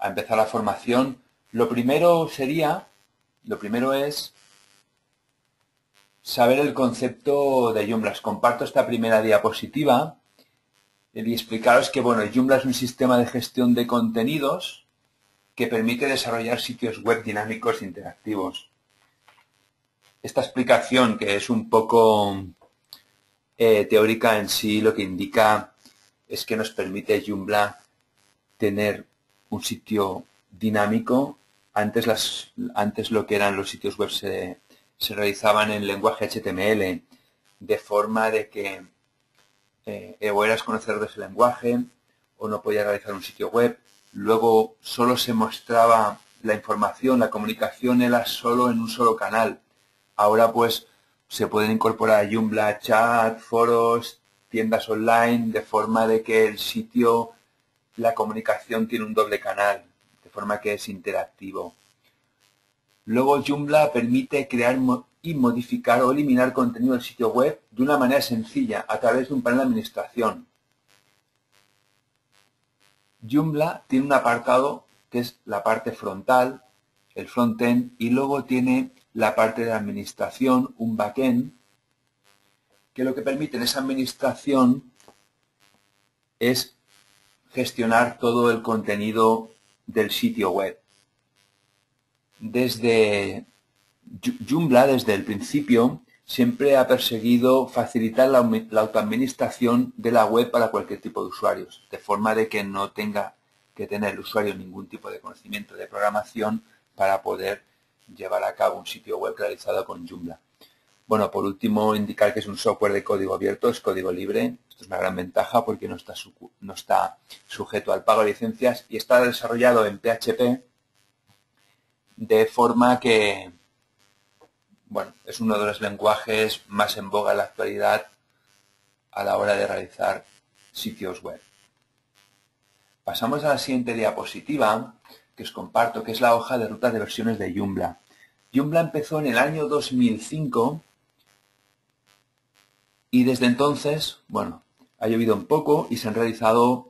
a empezar la formación, lo primero es saber el concepto de Joomla. Os comparto esta primera diapositiva y explicaros que, bueno, Joomla es un sistema de gestión de contenidos que permite desarrollar sitios web dinámicos e interactivos. Esta explicación, que es un poco teórica en sí, lo que indica es que nos permite Joomla tener un sitio dinámico. Antes lo que eran los sitios web se realizaban en lenguaje HTML, de forma de que o eras conocedor de ese lenguaje o no podías realizar un sitio web. Luego solo se mostraba la información, la comunicación era solo en un solo canal. Ahora pues se pueden incorporar a Joomla chat, foros, tiendas online, de forma de que el sitio, la comunicación tiene un doble canal, de forma que es interactivo. Luego Joomla permite crear y modificar o eliminar contenido del sitio web de una manera sencilla a través de un panel de administración. Joomla tiene un apartado que es la parte frontal, el frontend, y luego tiene la parte de administración, un backend, que lo que permite en esa administración es gestionar todo el contenido del sitio web. Desde Joomla, desde el principio, siempre ha perseguido facilitar la autoadministración de la web para cualquier tipo de usuarios, de forma de que no tenga que tener el usuario ningún tipo de conocimiento de programación para poder llevar a cabo un sitio web realizado con Joomla. Bueno, por último, indicar que es un software de código abierto, es código libre. Esto es una gran ventaja porque no está sujeto al pago de licencias y está desarrollado en PHP, de forma que, bueno, es uno de los lenguajes más en boga en la actualidad a la hora de realizar sitios web. Pasamos a la siguiente diapositiva que os comparto, que es la hoja de ruta de versiones de Joomla. Joomla empezó en el año 2005 y desde entonces, bueno, ha llovido un poco y se han realizado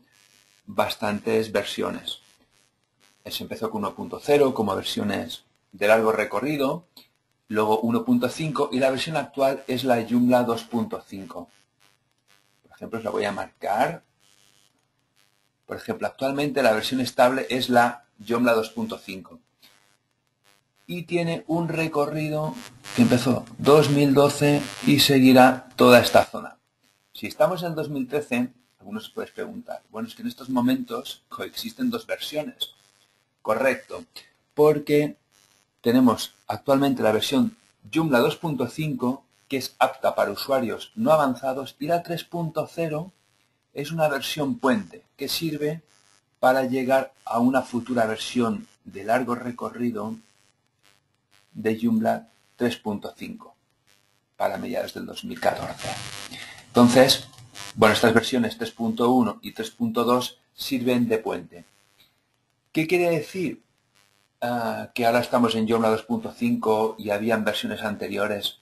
bastantes versiones. Se empezó con 1.0 como versiones de largo recorrido, luego 1.5 y la versión actual es la Joomla 2.5. Por ejemplo, os la voy a marcar. Por ejemplo, actualmente la versión estable es la Joomla 2.5 y tiene un recorrido que empezó 2012 y seguirá toda esta zona. Si estamos en 2013, algunos os podéis preguntar, bueno, es que en estos momentos coexisten dos versiones. Correcto, porque tenemos actualmente la versión Joomla 2.5, que es apta para usuarios no avanzados, y la 3.0 es una versión puente que sirve para llegar a una futura versión de largo recorrido de Joomla 3.5 para mediados del 2014. Entonces, bueno, estas versiones 3.1 y 3.2 sirven de puente. ¿Qué quiere decir? Que ahora estamos en Joomla 2.5 y habían versiones anteriores.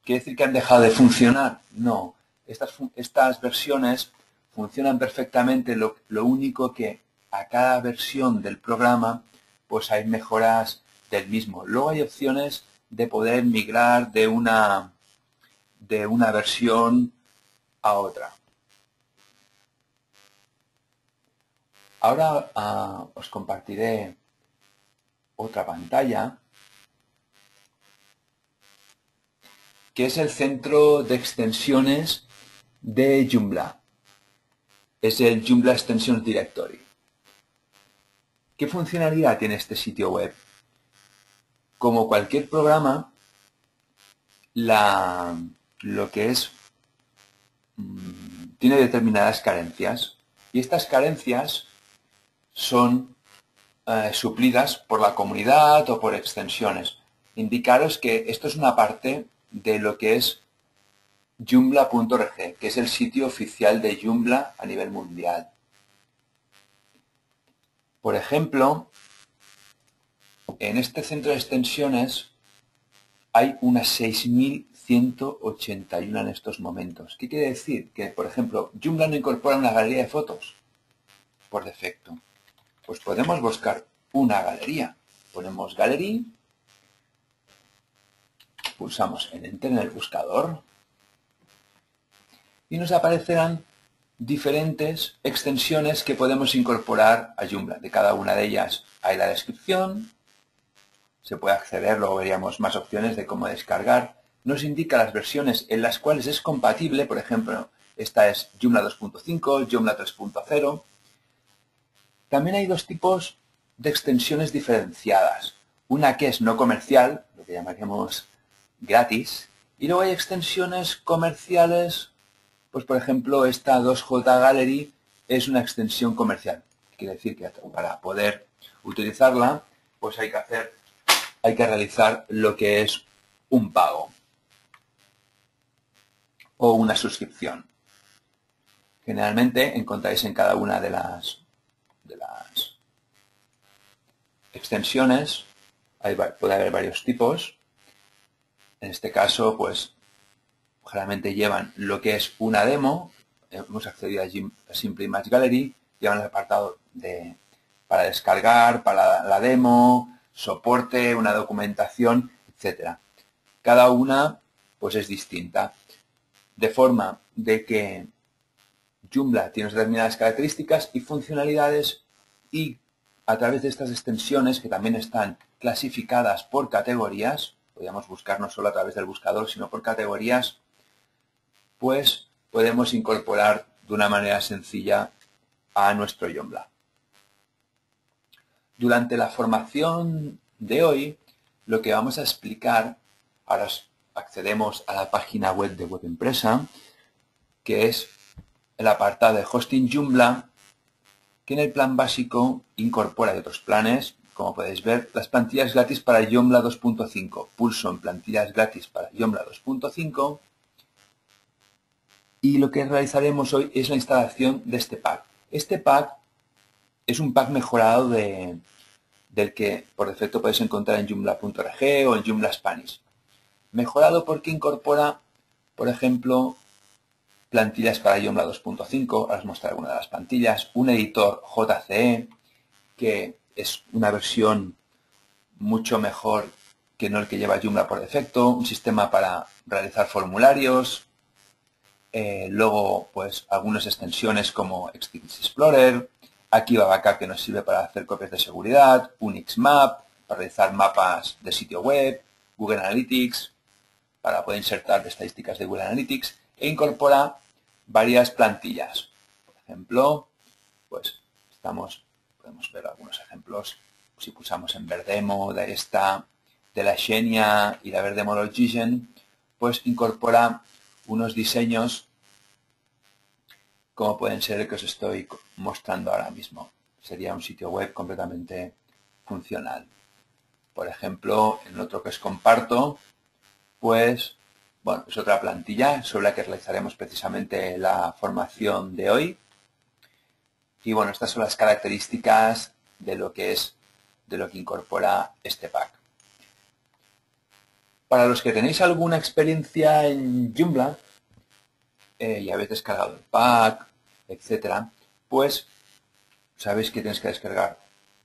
¿Quiere decir que han dejado de funcionar? No. Estas versiones funcionan perfectamente, lo único que a cada versión del programa pues hay mejoras del mismo. Luego hay opciones de poder migrar de una versión a otra. Ahora os compartiré otra pantalla, que es el centro de extensiones de Joomla. Es el Joomla Extensions Directory. ¿Qué funcionalidad tiene este sitio web? Como cualquier programa, lo que es tiene determinadas carencias y estas carencias son suplidas por la comunidad o por extensiones. Indicaros que esto es una parte de lo que es Joomla.org, que es el sitio oficial de Joomla a nivel mundial. Por ejemplo, en este centro de extensiones hay unas 6.181 en estos momentos. ¿Qué quiere decir? Que, por ejemplo, Joomla no incorpora una galería de fotos por defecto. Pues podemos buscar una galería. Ponemos Gallery, pulsamos en Enter en el buscador y nos aparecerán diferentes extensiones que podemos incorporar a Joomla. De cada una de ellas hay la descripción, se puede acceder, luego veríamos más opciones de cómo descargar. Nos indica las versiones en las cuales es compatible, por ejemplo, esta es Joomla 2.5, Joomla 3.0. También hay dos tipos de extensiones diferenciadas. Una que es no comercial, lo que llamaríamos gratis, y luego hay extensiones comerciales, pues por ejemplo esta 2J Gallery es una extensión comercial. Quiere decir que para poder utilizarla, pues hay que realizar lo que es un pago o una suscripción. Generalmente encontráis en cada una de las extensiones, puede haber varios tipos. En este caso, pues, generalmente llevan lo que es una demo. Hemos accedido a Simple Image Gallery, llevan el apartado para descargar, para la demo, soporte, una documentación, etc. Cada una, pues, es distinta. De forma de que Joomla tiene determinadas características y funcionalidades y a través de estas extensiones, que también están clasificadas por categorías, podríamos buscar no solo a través del buscador, sino por categorías, pues podemos incorporar de una manera sencilla a nuestro Joomla. Durante la formación de hoy, lo que vamos a explicar, ahora accedemos a la página web de Web Empresa, que es el apartado de Hosting Joomla, que en el plan básico incorpora de otros planes, como podéis ver, las plantillas gratis para Joomla 2.5. Pulso en plantillas gratis para Joomla 2.5 y lo que realizaremos hoy es la instalación de este pack. Este pack es un pack mejorado del que por defecto podéis encontrar en joomla.org o en Joomla Spanish. Mejorado porque incorpora, por ejemplo, plantillas para Joomla 2.5, ahora os mostraré alguna de las plantillas, un editor JCE, que es una versión mucho mejor que no el que lleva Joomla por defecto, un sistema para realizar formularios, luego pues algunas extensiones como Extensions Explorer, Akiba Backup que nos sirve para hacer copias de seguridad, Unix Map para realizar mapas de sitio web, Google Analytics para poder insertar estadísticas de Google Analytics e incorpora varias plantillas. Por ejemplo, pues podemos ver algunos ejemplos. Si pulsamos en Verdemo, de la Xenia y la Verdemo Logician, pues incorpora unos diseños como pueden ser el que os estoy mostrando ahora mismo. Sería un sitio web completamente funcional. Por ejemplo, en otro que os comparto, pues, bueno, es otra plantilla sobre la que realizaremos precisamente la formación de hoy. Y bueno, estas son las características de lo que incorpora este pack. Para los que tenéis alguna experiencia en Joomla y habéis descargado el pack, etcétera, pues sabéis que tenéis que descargar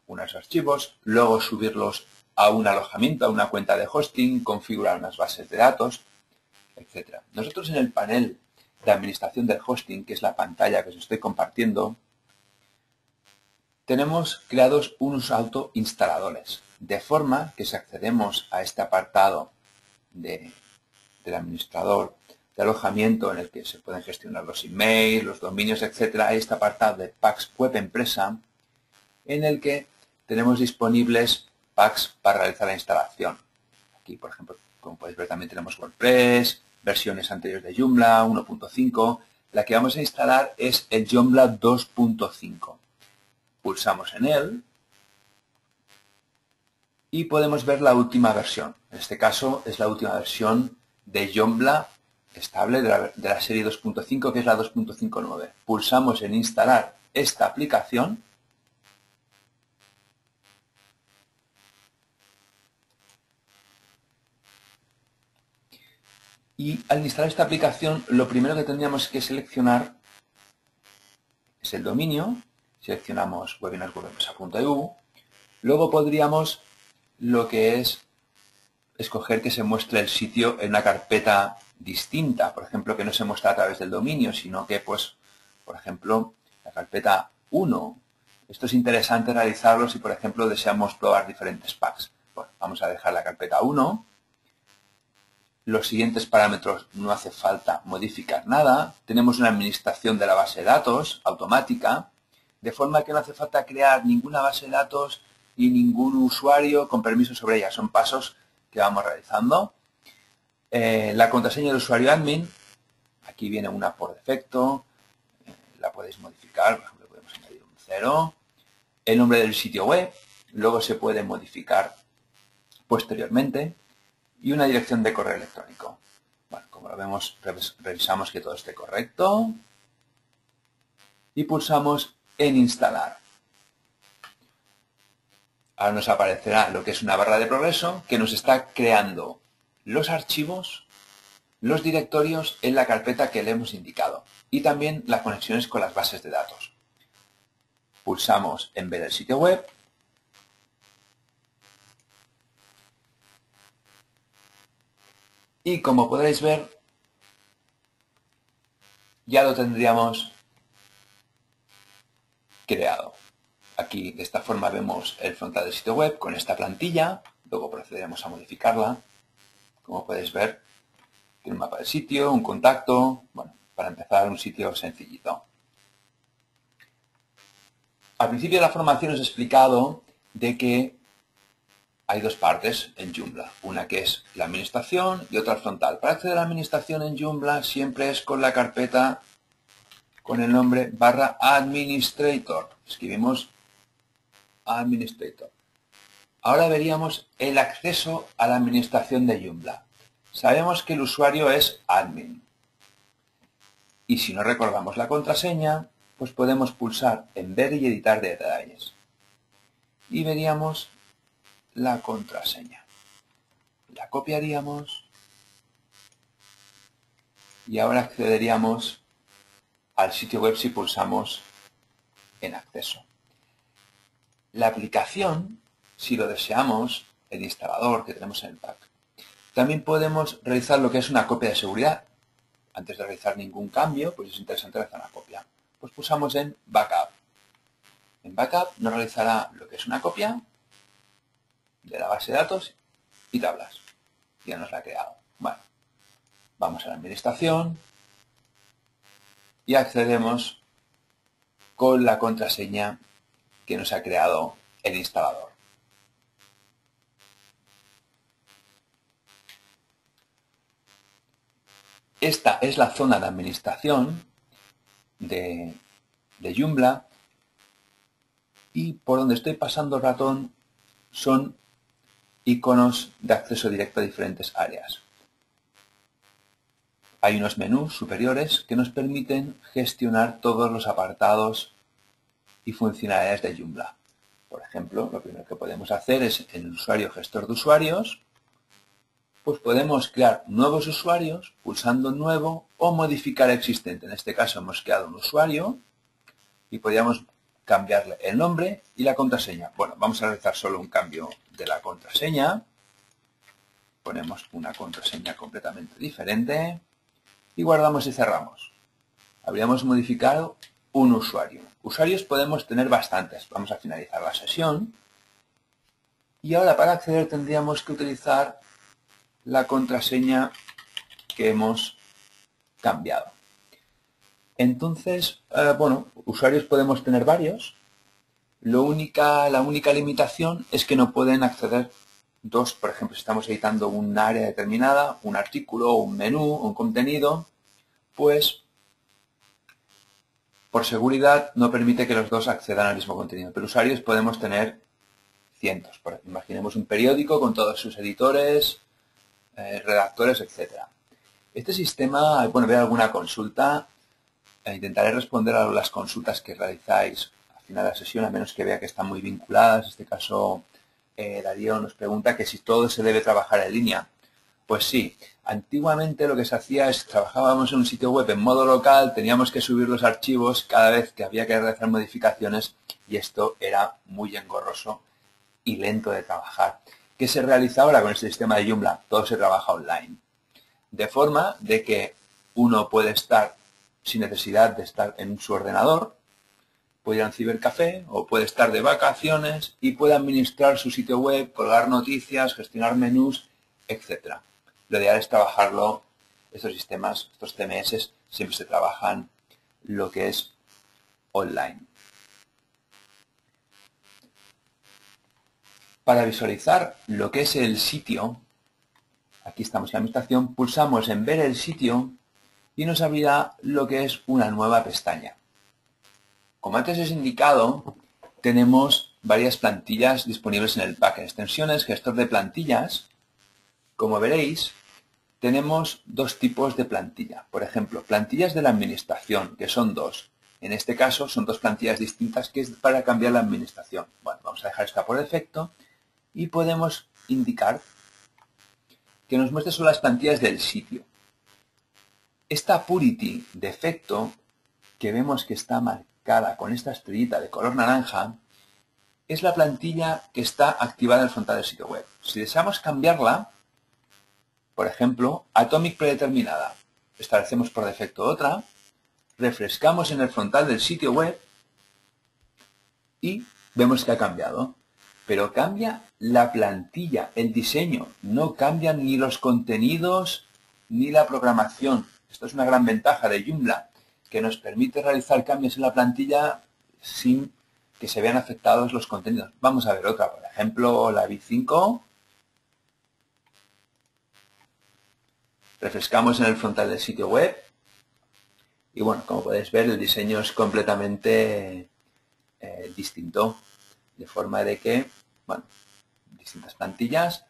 unos archivos, luego subirlos a un alojamiento, a una cuenta de hosting, configurar unas bases de datos, etcétera. Nosotros en el panel de administración del hosting, que es la pantalla que os estoy compartiendo, tenemos creados unos autoinstaladores, de forma que si accedemos a este apartado del administrador de alojamiento en el que se pueden gestionar los emails, los dominios, etcétera, hay este apartado de packs web empresa en el que tenemos disponibles packs para realizar la instalación. Aquí, por ejemplo, como podéis ver, también tenemos WordPress, versiones anteriores de Joomla 1.5. La que vamos a instalar es el Joomla 2.5. Pulsamos en él y podemos ver la última versión. En este caso es la última versión de Joomla estable de la serie 2.5, que es la 2.59. Pulsamos en instalar esta aplicación y al instalar esta aplicación lo primero que tendríamos que seleccionar es el dominio. seleccionamos webinars.wordpress.eu. Luego podríamos lo que es escoger que se muestre el sitio en una carpeta distinta, por ejemplo, que no se muestra a través del dominio, sino que, pues, por ejemplo, la carpeta 1. Esto es interesante realizarlo si, por ejemplo, deseamos probar diferentes packs. Bueno, vamos a dejar la carpeta 1. Los siguientes parámetros no hace falta modificar nada. Tenemos una administración de la base de datos automática, de forma que no hace falta crear ninguna base de datos y ningún usuario con permiso sobre ella. Son pasos que vamos realizando. La contraseña del usuario admin, aquí viene una por defecto, la podéis modificar, por ejemplo, podemos añadir un 0. El nombre del sitio web, luego se puede modificar posteriormente. Y una dirección de correo electrónico. Bueno, como lo vemos, revisamos que todo esté correcto. Y pulsamos en instalar. Ahora nos aparecerá lo que es una barra de progreso que nos está creando los archivos, los directorios en la carpeta que le hemos indicado y también las conexiones con las bases de datos. Pulsamos en ver el sitio web. Y como podréis ver, ya lo tendríamos creado. Aquí de esta forma vemos el frontal del sitio web con esta plantilla. Luego procederemos a modificarla. Como podéis ver, tiene un mapa del sitio, un contacto. Bueno, para empezar, un sitio sencillito. Al principio de la formación os he explicado de que hay dos partes en Joomla, una que es la administración y otra el frontal. Para acceder a la administración en Joomla siempre es con la carpeta con el nombre /administrator. Escribimos administrator. Ahora veríamos el acceso a la administración de Joomla. Sabemos que el usuario es admin. Y si no recordamos la contraseña, pues podemos pulsar en ver y editar detalles. Y veríamos la contraseña. La copiaríamos y ahora accederíamos al sitio web si pulsamos en acceso. La aplicación, si lo deseamos, el instalador que tenemos en el pack, también podemos realizar lo que es una copia de seguridad. Antes de realizar ningún cambio, pues es interesante realizar una copia. Pues pulsamos en backup. En backup nos realizará lo que es una copia de la base de datos y tablas. Ya nos la ha creado. Bueno, vamos a la administración y accedemos con la contraseña que nos ha creado el instalador. Esta es la zona de administración de Joomla y por donde estoy pasando el ratón son iconos de acceso directo a diferentes áreas. Hay unos menús superiores que nos permiten gestionar todos los apartados y funcionalidades de Joomla. Por ejemplo, lo primero que podemos hacer es en el usuario gestor de usuarios, pues podemos crear nuevos usuarios pulsando nuevo o modificar existente. En este caso hemos creado un usuario y podríamos cambiarle el nombre y la contraseña. Bueno, vamos a realizar solo un cambio de la contraseña. Ponemos una contraseña completamente diferente y guardamos y cerramos. Habríamos modificado un usuario. Usuarios podemos tener bastantes. Vamos a finalizar la sesión. Y ahora para acceder tendríamos que utilizar la contraseña que hemos cambiado. Entonces, bueno, usuarios podemos tener varios. La única limitación es que no pueden acceder dos. Por ejemplo, si estamos editando un área determinada, un artículo, un menú, un contenido, pues por seguridad no permite que los dos accedan al mismo contenido. Pero usuarios podemos tener cientos. Imaginemos un periódico con todos sus editores, redactores, etc. Este sistema, bueno, ver alguna consulta. Intentaré responder a las consultas que realizáis al final de la sesión, a menos que vea que están muy vinculadas. En este caso, Darío nos pregunta que si todo se debe trabajar en línea. Pues sí, antiguamente lo que se hacía es trabajábamos en un sitio web en modo local, teníamos que subir los archivos cada vez que había que realizar modificaciones y esto era muy engorroso y lento de trabajar. ¿Qué se realiza ahora con este sistema de Joomla? Todo se trabaja online. De forma de que uno puede estar sin necesidad de estar en su ordenador, puede ir a un cibercafé o puede estar de vacaciones y puede administrar su sitio web, colgar noticias, gestionar menús, etc. Lo ideal es trabajarlo, estos sistemas, estos CMS, siempre se trabajan lo que es online. Para visualizar lo que es el sitio, aquí estamos en la administración, pulsamos en ver el sitio y nos abrirá lo que es una nueva pestaña. Como antes os he indicado, tenemos varias plantillas disponibles en el pack. En extensiones, gestor de plantillas, como veréis, tenemos dos tipos de plantilla. Por ejemplo, plantillas de la administración, que son dos. En este caso son dos plantillas distintas que es para cambiar la administración. Bueno, vamos a dejar esta por defecto y podemos indicar que nos muestre solo las plantillas del sitio. Esta Purity defecto, que vemos que está marcada con esta estrellita de color naranja, es la plantilla que está activada en el frontal del sitio web. Si deseamos cambiarla, por ejemplo, Atomic predeterminada, establecemos por defecto otra, refrescamos en el frontal del sitio web y vemos que ha cambiado. Pero cambia la plantilla, el diseño, no cambian ni los contenidos ni la programación. Esto es una gran ventaja de Joomla, que nos permite realizar cambios en la plantilla sin que se vean afectados los contenidos. Vamos a ver otra, por ejemplo, la V5. Refrescamos en el frontal del sitio web. Y bueno, como podéis ver, el diseño es completamente distinto. De forma de que, bueno, distintas plantillas.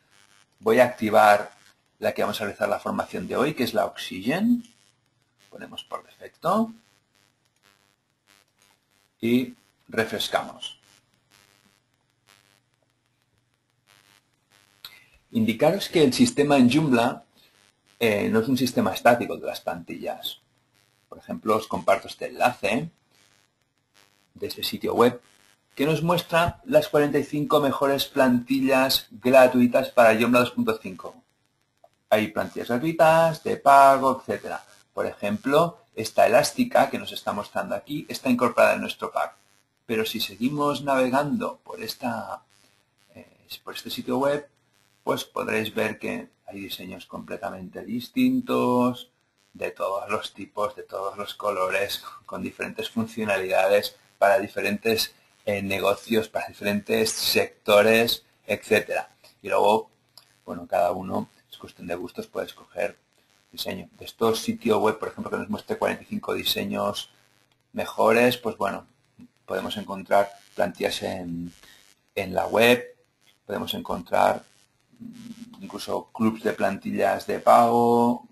Voy a activar la que vamos a realizar la formación de hoy, que es la Oxygen. Ponemos por defecto. Y refrescamos. Indicaros que el sistema en Joomla no es un sistema estático de las plantillas. Por ejemplo, os comparto este enlace de este sitio web que nos muestra las 45 mejores plantillas gratuitas para Joomla 2.5. Hay plantillas gratuitas, de pago, etc. Por ejemplo, esta elástica que nos está mostrando aquí está incorporada en nuestro pack. Pero si seguimos navegando por este sitio web, pues podréis ver que hay diseños completamente distintos, de todos los tipos, de todos los colores, con diferentes funcionalidades para diferentes negocios, para diferentes sectores, etc. Y luego, bueno, cada uno, es cuestión de gustos, puede escoger diseño. De estos sitios web, por ejemplo, que nos muestre 45 diseños mejores, pues bueno, podemos encontrar plantillas en la web, podemos encontrar incluso clubs de plantillas de pago,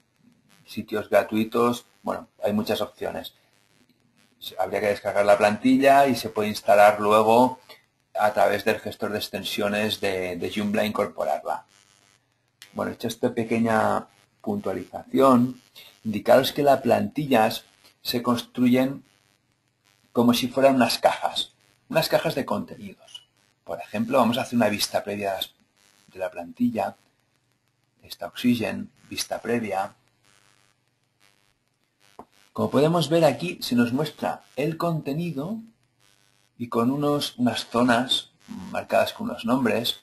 sitios gratuitos, bueno, hay muchas opciones. Habría que descargar la plantilla y se puede instalar luego a través del gestor de extensiones de Joomla e incorporarla. Bueno, hecha esta pequeña puntualización, indicaros que las plantillas se construyen como si fueran unas cajas de contenidos. Por ejemplo, vamos a hacer una vista previa de la plantilla, esta Oxygen, vista previa. Como podemos ver aquí, se nos muestra el contenido y con unas zonas marcadas con unos nombres.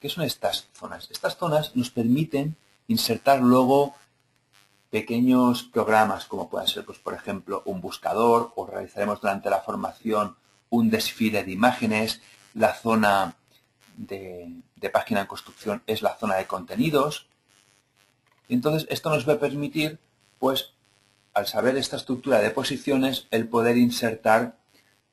¿Qué son estas zonas? Estas zonas nos permiten insertar luego pequeños programas, como pueden ser, pues, por ejemplo, un buscador, o realizaremos durante la formación un desfile de imágenes. La zona de página en construcción es la zona de contenidos. Entonces, esto nos va a permitir, pues, al saber esta estructura de posiciones, el poder insertar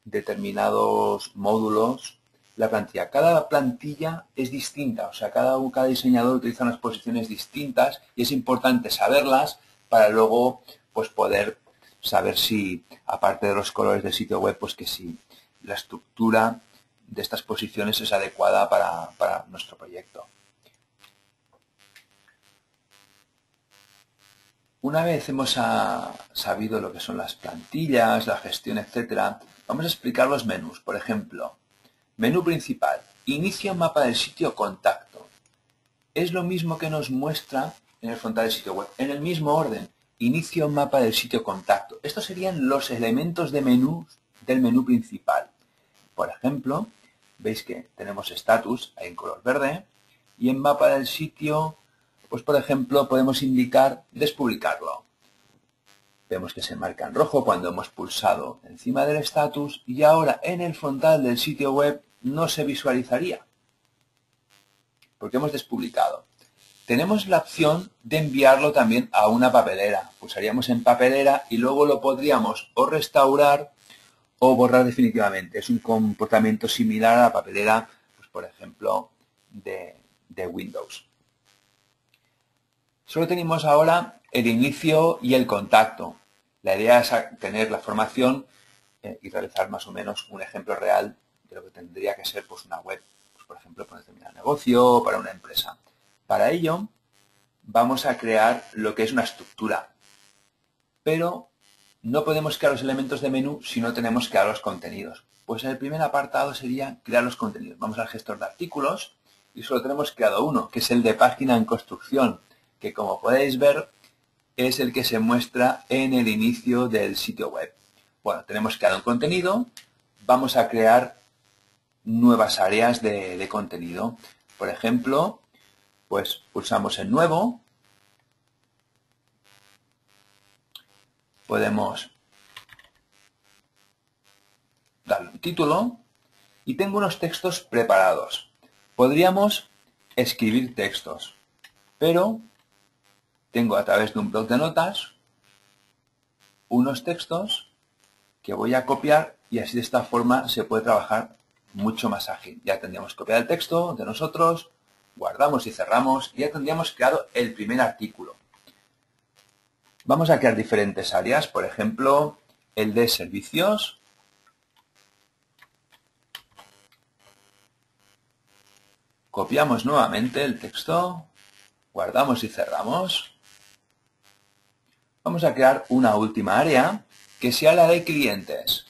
determinados módulos la plantilla. Cada plantilla es distinta, o sea, cada diseñador utiliza unas posiciones distintas y es importante saberlas para luego, pues, poder saber si, aparte de los colores del sitio web, pues que si la estructura de estas posiciones es adecuada para nuestro proyecto. Una vez hemos sabido lo que son las plantillas, la gestión, etcétera, vamos a explicar los menús. Por ejemplo, menú principal, inicia un mapa del sitio contacto. Es lo mismo que nos muestra en el frontal del sitio web, en el mismo orden. Inicia un mapa del sitio contacto. Estos serían los elementos de menú del menú principal. Por ejemplo, veis que tenemos status ahí en color verde y en mapa del sitio, pues por ejemplo, podemos indicar despublicarlo. Vemos que se marca en rojo cuando hemos pulsado encima del status y ahora en el frontal del sitio web no se visualizaría porque hemos despublicado. Tenemos la opción de enviarlo también a una papelera. Pulsaríamos en papelera y luego lo podríamos o restaurar o borrar definitivamente. Es un comportamiento similar a la papelera, pues por ejemplo, de Windows. Solo tenemos ahora el inicio y el contacto. La idea es tener la formación y realizar más o menos un ejemplo real de lo que tendría que ser pues, una web, pues, por ejemplo, para un determinado negocio o para una empresa. Para ello, vamos a crear lo que es una estructura, pero no podemos crear los elementos de menú si no tenemos crear los contenidos. Pues el primer apartado sería crear los contenidos. Vamos al gestor de artículos y solo tenemos creado uno, que es el de página en construcción, que como podéis ver es el que se muestra en el inicio del sitio web. Bueno, tenemos creado un contenido, vamos a crear nuevas áreas de contenido. Por ejemplo, pues pulsamos en nuevo, podemos darle un título y tengo unos textos preparados. Podríamos escribir textos, pero tengo a través de un bloc de notas unos textos que voy a copiar y así de esta forma se puede trabajar mucho más ágil. Ya tendríamos copiado el texto de nosotros, guardamos y cerramos y ya tendríamos creado el primer artículo. Vamos a crear diferentes áreas, por ejemplo, el de servicios. Copiamos nuevamente el texto, guardamos y cerramos. Vamos a crear una última área que sea la de clientes.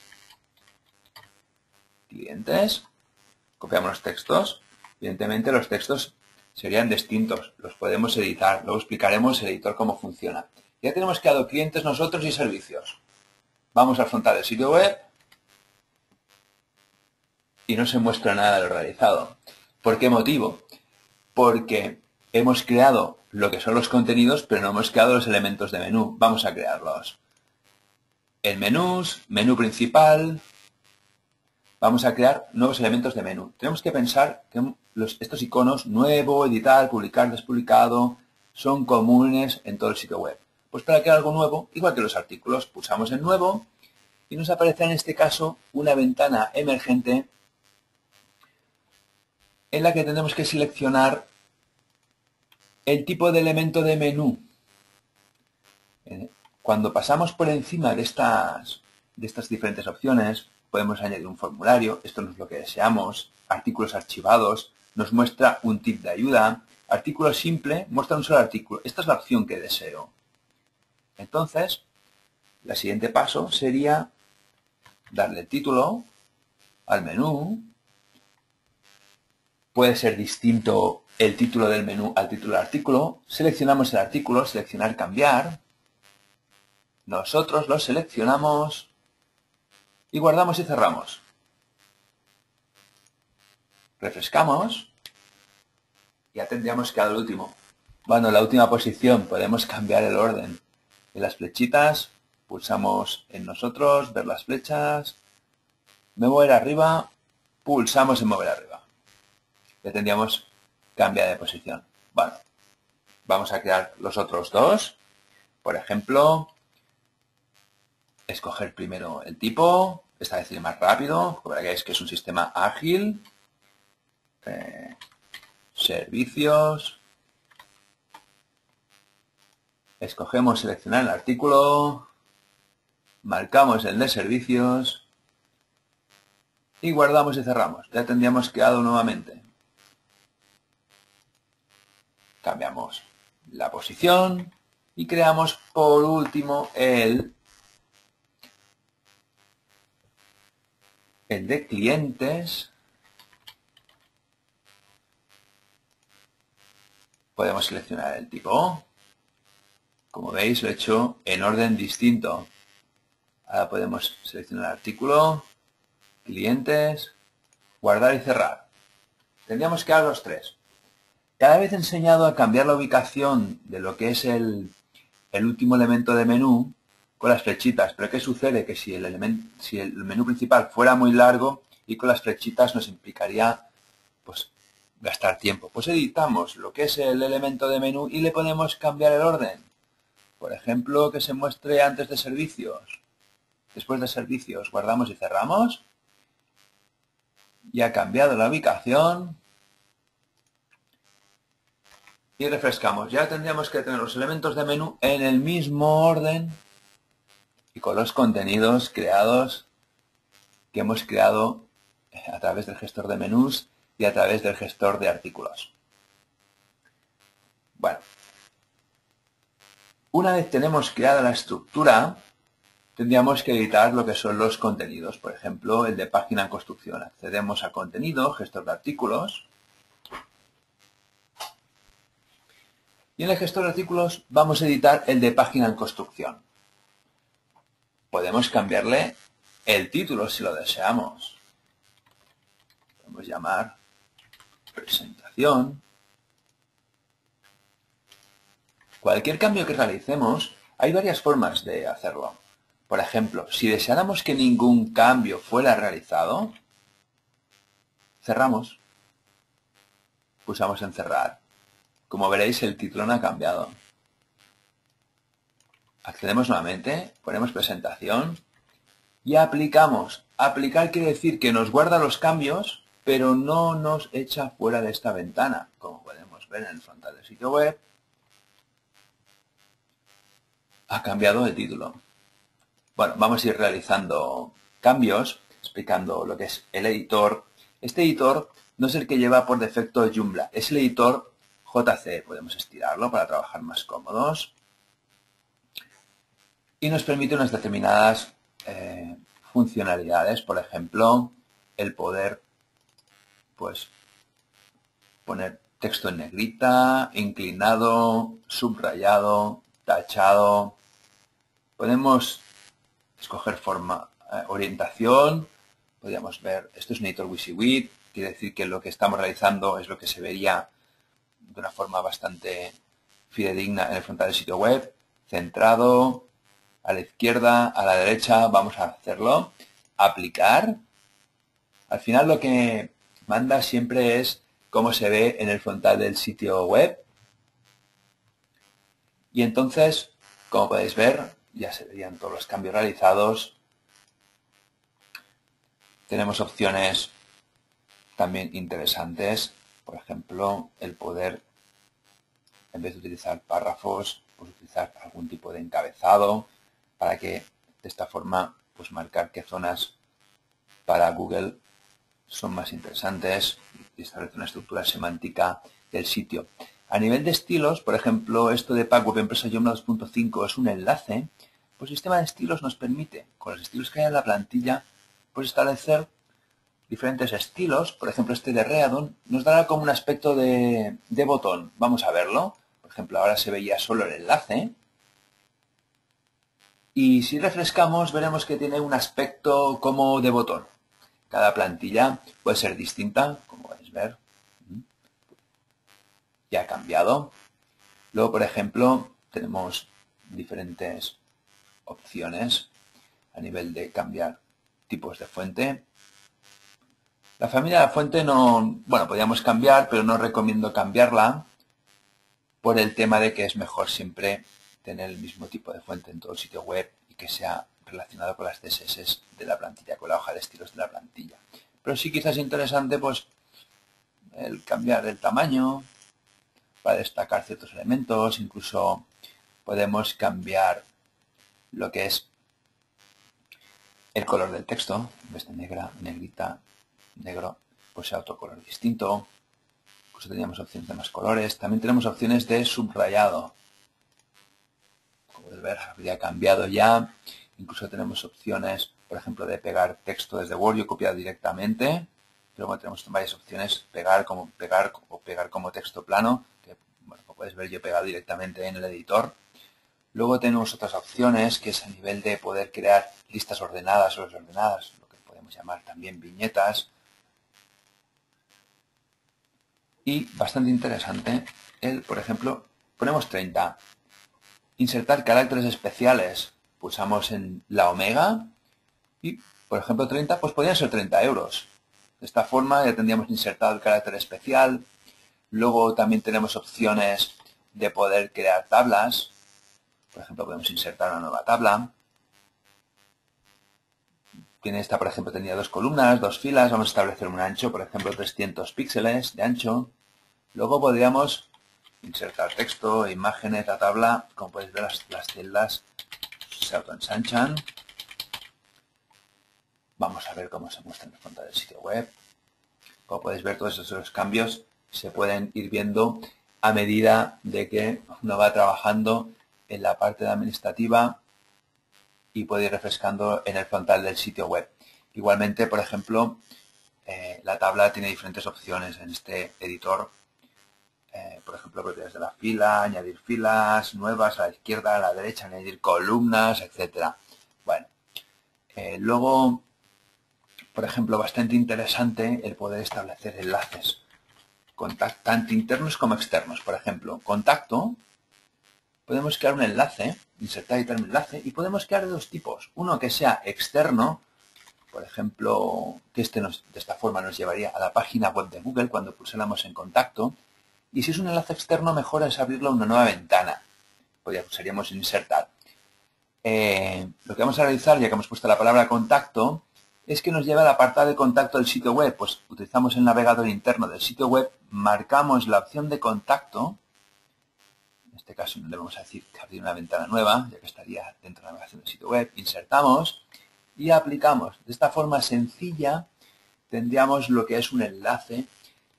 Clientes, copiamos los textos. Evidentemente los textos serían distintos, los podemos editar. Luego explicaremos el editor cómo funciona. Ya tenemos creado clientes nosotros y servicios. Vamos al frontal del sitio web y no se muestra nada de lo realizado. ¿Por qué motivo? Porque hemos creado lo que son los contenidos, pero no hemos creado los elementos de menú. Vamos a crearlos. En menús, menú principal, vamos a crear nuevos elementos de menú. Tenemos que pensar que estos iconos, nuevo, editar, publicar, despublicado, son comunes en todo el sitio web. Pues para crear algo nuevo, igual que los artículos, pulsamos en nuevo y nos aparece en este caso una ventana emergente en la que tenemos que seleccionar el tipo de elemento de menú. Cuando pasamos por encima de estas diferentes opciones, podemos añadir un formulario, esto no es lo que deseamos, artículos archivados, nos muestra un tip de ayuda, artículo simple, muestra un solo artículo. Esta es la opción que deseo. Entonces, el siguiente paso sería darle título al menú. Puede ser distinto el título del menú al título del artículo. Seleccionamos el artículo, seleccionar cambiar. Nosotros lo seleccionamos y guardamos y cerramos. Refrescamos. Ya tendríamos que dar el último. Bueno, la última posición, podemos cambiar el orden de las flechitas. Pulsamos en nosotros, ver las flechas. Mover arriba, pulsamos en mover arriba. Ya tendríamos cambiar de posición. Bueno, vamos a crear los otros dos. Por ejemplo, escoger primero el tipo, esta vez ir más rápido, para que veáis que es un sistema ágil. Servicios. Escogemos seleccionar el artículo, marcamos el de servicios y guardamos y cerramos. Ya tendríamos creado nuevamente. Cambiamos la posición Y creamos por último el de clientes. Podemos seleccionar el tipo. Como veis, lo he hecho en orden distinto. Ahora podemos seleccionar artículo, clientes, guardar y cerrar. Tendríamos que dar los tres. Cada vez he enseñado a cambiar la ubicación de lo que es el último elemento de menú con las flechitas. Pero ¿qué sucede? Que si el menú principal fuera muy largo y con las flechitas nos implicaría pues gastar tiempo. Pues editamos lo que es el elemento de menú y le podemos cambiar el orden. Por ejemplo, que se muestre antes de servicios. Después de servicios, guardamos y cerramos. Y ha cambiado la ubicación. Y refrescamos. Ya tendríamos que tener los elementos de menú en el mismo orden y con los contenidos creados que hemos creado a través del gestor de menús y a través del gestor de artículos. Bueno, una vez tenemos creada la estructura, tendríamos que editar lo que son los contenidos. Por ejemplo, el de página en construcción. Accedemos a contenido, gestor de artículos. Y en el gestor de artículos vamos a editar el de página en construcción. Podemos cambiarle el título si lo deseamos. Podemos llamar presentación. Cualquier cambio que realicemos, hay varias formas de hacerlo. Por ejemplo, si deseáramos que ningún cambio fuera realizado, cerramos. Pulsamos en cerrar. Como veréis, el título no ha cambiado. Accedemos nuevamente, ponemos presentación y aplicamos. Aplicar quiere decir que nos guarda los cambios, pero no nos echa fuera de esta ventana. Como podemos ver en el frontal del sitio web, ha cambiado el título. Bueno, vamos a ir realizando cambios, explicando lo que es el editor. Este editor no es el que lleva por defecto Joomla, es el editor JC. Podemos estirarlo para trabajar más cómodos. Y nos permite unas determinadas funcionalidades, por ejemplo, el poder pues poner texto en negrita, inclinado, subrayado, tachado. Podemos escoger forma, orientación. Podríamos ver, esto es un editor WYSIWYG, quiere decir que lo que estamos realizando es lo que se vería de una forma bastante fidedigna en el frontal del sitio web. Centrado, a la izquierda, a la derecha, vamos a hacerlo. Aplicar. Al final lo que manda siempre es cómo se ve en el frontal del sitio web. Y entonces, como podéis ver, ya se verían todos los cambios realizados. Tenemos opciones también interesantes. Por ejemplo, el poder, en vez de utilizar párrafos, pues utilizar algún tipo de encabezado para que de esta forma pues marcar qué zonas para Google son más interesantes y establecer una estructura semántica del sitio. A nivel de estilos, por ejemplo, esto de Packweb Empresa Joomla 2.5 es un enlace, pues el sistema de estilos nos permite, con los estilos que hay en la plantilla, pues establecer diferentes estilos. Por ejemplo, este de Readon nos dará como un aspecto de botón. Vamos a verlo. Por ejemplo, ahora se veía solo el enlace. Y si refrescamos, veremos que tiene un aspecto como de botón. Cada plantilla puede ser distinta, como podéis ver. Ya ha cambiado. Luego, por ejemplo, tenemos diferentes opciones a nivel de cambiar tipos de fuente. La familia de la fuente no, bueno, podríamos cambiar, pero no recomiendo cambiarla por el tema de que es mejor siempre tener el mismo tipo de fuente en todo el sitio web y que sea relacionado con las CSS de la plantilla, con la hoja de estilos de la plantilla. Pero sí quizás es interesante pues el cambiar el tamaño para destacar ciertos elementos, incluso podemos cambiar lo que es el color del texto, en vez de negra, negrita, negro, pues sea otro color distinto. Incluso teníamos opciones de más colores. También tenemos opciones de subrayado. ver, habría cambiado ya. Incluso tenemos opciones, por ejemplo, de pegar texto desde Word. Yo he copiado directamente. Luego tenemos varias opciones, pegar o pegar como texto plano, que, bueno, como puedes ver, yo he pegado directamente en el editor. Luego tenemos otras opciones, que es a nivel de poder crear listas ordenadas o desordenadas, lo que podemos llamar también viñetas. Y bastante interesante, por ejemplo, ponemos 30. Insertar caracteres especiales. Pulsamos en la omega y, por ejemplo, 30, pues podrían ser 30 euros. De esta forma ya tendríamos insertado el carácter especial. Luego también tenemos opciones de poder crear tablas. Por ejemplo, podemos insertar una nueva tabla. Esta, por ejemplo, tenía 2 columnas, 2 filas. Vamos a establecer un ancho, por ejemplo, 300 píxeles de ancho. Luego podríamos insertar texto, imágenes, la tabla. Como podéis ver, las celdas se autoensanchan. Vamos a ver cómo se muestra en el frontal del sitio web. Como podéis ver, todos esos cambios se pueden ir viendo a medida de que uno va trabajando en la parte administrativa y puede ir refrescando en el frontal del sitio web. Igualmente, por ejemplo, la tabla tiene diferentes opciones en este editor. Por ejemplo, propiedades de la fila, añadir filas nuevas a la izquierda, a la derecha, añadir columnas, etc. Bueno, luego, por ejemplo, bastante interesante el poder establecer enlaces, tanto internos como externos. Por ejemplo, contacto, podemos crear un enlace, insertar y un enlace, y podemos crear de dos tipos. Uno que sea externo, por ejemplo, que de esta forma nos llevaría a la página web de Google cuando pulsáramos en contacto. Y si es un enlace externo, mejor es abrirlo en una nueva ventana. Pulsaríamos en insertar. Lo que vamos a realizar, ya que hemos puesto la palabra contacto, es que nos lleva al apartado de contacto del sitio web. Pues utilizamos el navegador interno del sitio web, marcamos la opción de contacto. En este caso le vamos a decir que abrir una ventana nueva, ya que estaría dentro de la navegación del sitio web. Insertamos y aplicamos. De esta forma sencilla tendríamos lo que es un enlace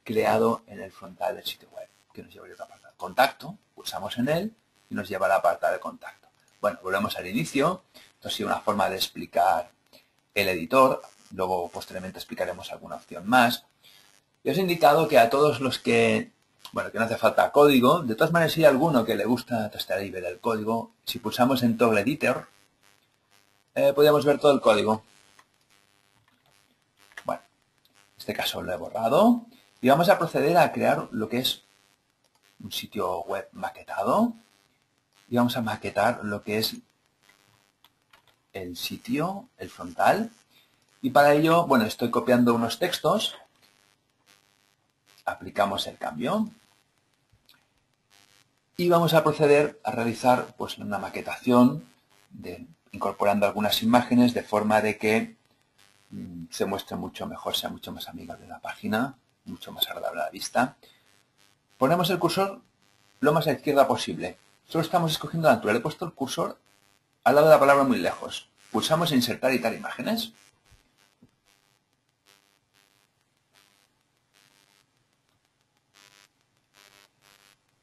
creado en el frontal del sitio web, que nos llevaría a otro apartado. Contacto, pulsamos en él y nos lleva al apartado de contacto. Bueno, volvemos al inicio. Esto ha sido una forma de explicar el editor. Luego, posteriormente, explicaremos alguna opción más. Y os he indicado que a todos los que, bueno, que no hace falta código, de todas maneras, si hay alguno que le gusta testear y ver el código, si pulsamos en Toggle Editor, podríamos ver todo el código. Bueno, en este caso lo he borrado. Y vamos a proceder a crear lo que es un sitio web maquetado. Y vamos a maquetar lo que es el sitio, el frontal. Y para ello, bueno, estoy copiando unos textos. Aplicamos el cambio. Y vamos a proceder a realizar pues una maquetación incorporando algunas imágenes de forma de que se muestre mucho mejor, sea mucho más amigable la página, mucho más agradable a la vista. Ponemos el cursor lo más a la izquierda posible. Solo estamos escogiendo la altura. Le he puesto el cursor al lado de la palabra muy lejos. Pulsamos en insertar y editar imágenes.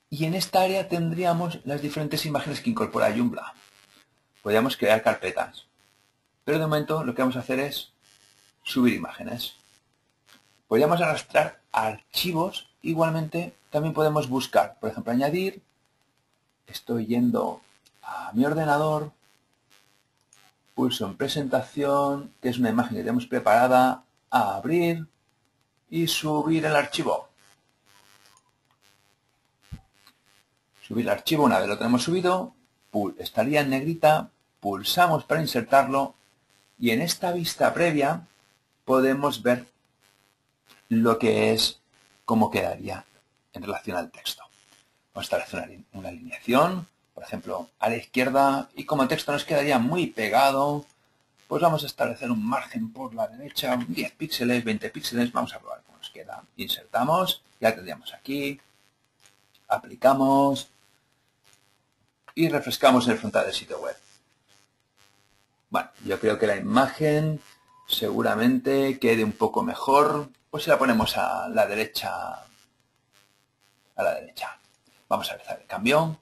Y en esta área tendríamos las diferentes imágenes que incorpora Joomla. Podríamos crear carpetas. Pero de momento lo que vamos a hacer es subir imágenes. Podríamos arrastrar archivos. Igualmente también podemos buscar, por ejemplo, añadir. Estoy yendo a mi ordenador. Pulso en presentación, que es una imagen que tenemos preparada, a abrir y subir el archivo. Subir el archivo, una vez lo tenemos subido, estaría en negrita, pulsamos para insertarlo y en esta vista previa podemos ver lo que es, cómo quedaría en relación al texto. Vamos a establecer una alineación, por ejemplo, a la izquierda, y como el texto nos quedaría muy pegado, pues vamos a establecer un margen por la derecha, 10 píxeles, 20 píxeles, vamos a probar cómo nos queda. Insertamos, ya tendríamos aquí, aplicamos y refrescamos el frontal del sitio web. Bueno, yo creo que la imagen seguramente quede un poco mejor, pues si la ponemos a la derecha, Vamos a realizar el cambio.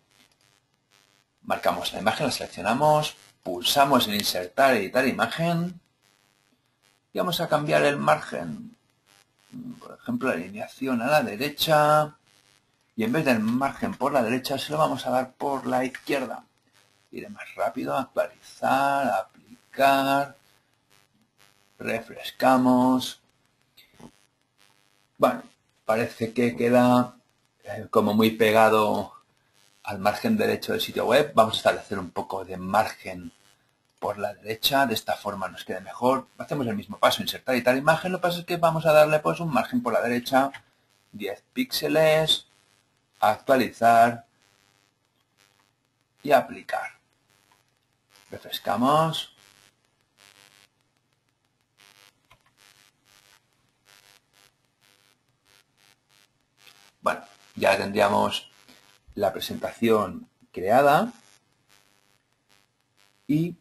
Marcamos la imagen, la seleccionamos, pulsamos en insertar, editar imagen y vamos a cambiar el margen. Por ejemplo, la alineación a la derecha y en vez del margen por la derecha se lo vamos a dar por la izquierda. Iré más rápido, actualizar, aplicar, refrescamos. Bueno, parece que queda como muy pegado al margen derecho del sitio web. Vamos a establecer un poco de margen por la derecha, de esta forma nos queda mejor. Hacemos el mismo paso, insertar y tal imagen, lo que pasa es que vamos a darle pues un margen por la derecha, 10 píxeles, actualizar y aplicar. Refrescamos. Bueno, ya tendríamos la presentación creada y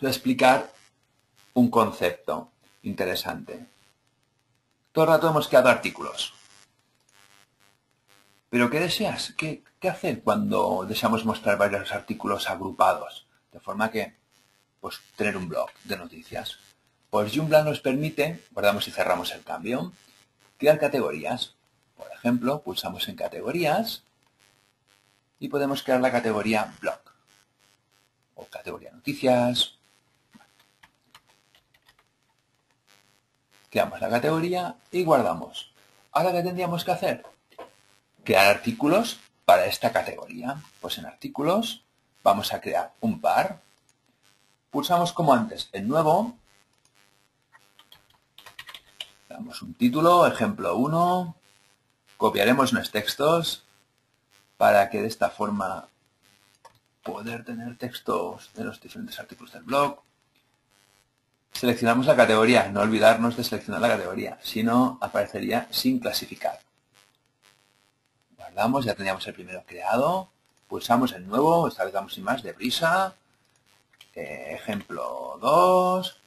voy a explicar un concepto interesante. Todo el rato hemos creado artículos. ¿Pero qué deseas? ¿Qué hacer cuando deseamos mostrar varios artículos agrupados? De forma que, pues, tener un blog de noticias. Pues Joomla nos permite, guardamos y cerramos el cambio, crear categorías. Por ejemplo, pulsamos en categorías y podemos crear la categoría blog o categoría noticias. Creamos la categoría y guardamos. Ahora, ¿qué tendríamos que hacer? Crear artículos para esta categoría. Pues en artículos vamos a crear un par. Pulsamos como antes en nuevo. Damos un título, ejemplo 1. Copiaremos los textos para que de esta forma poder tener textos de los diferentes artículos del blog. Seleccionamos la categoría, no olvidarnos de seleccionar la categoría, si no aparecería sin clasificar. Guardamos, ya teníamos el primero creado, pulsamos en nuevo, esta vez vamos sin más deprisa, ejemplo 2,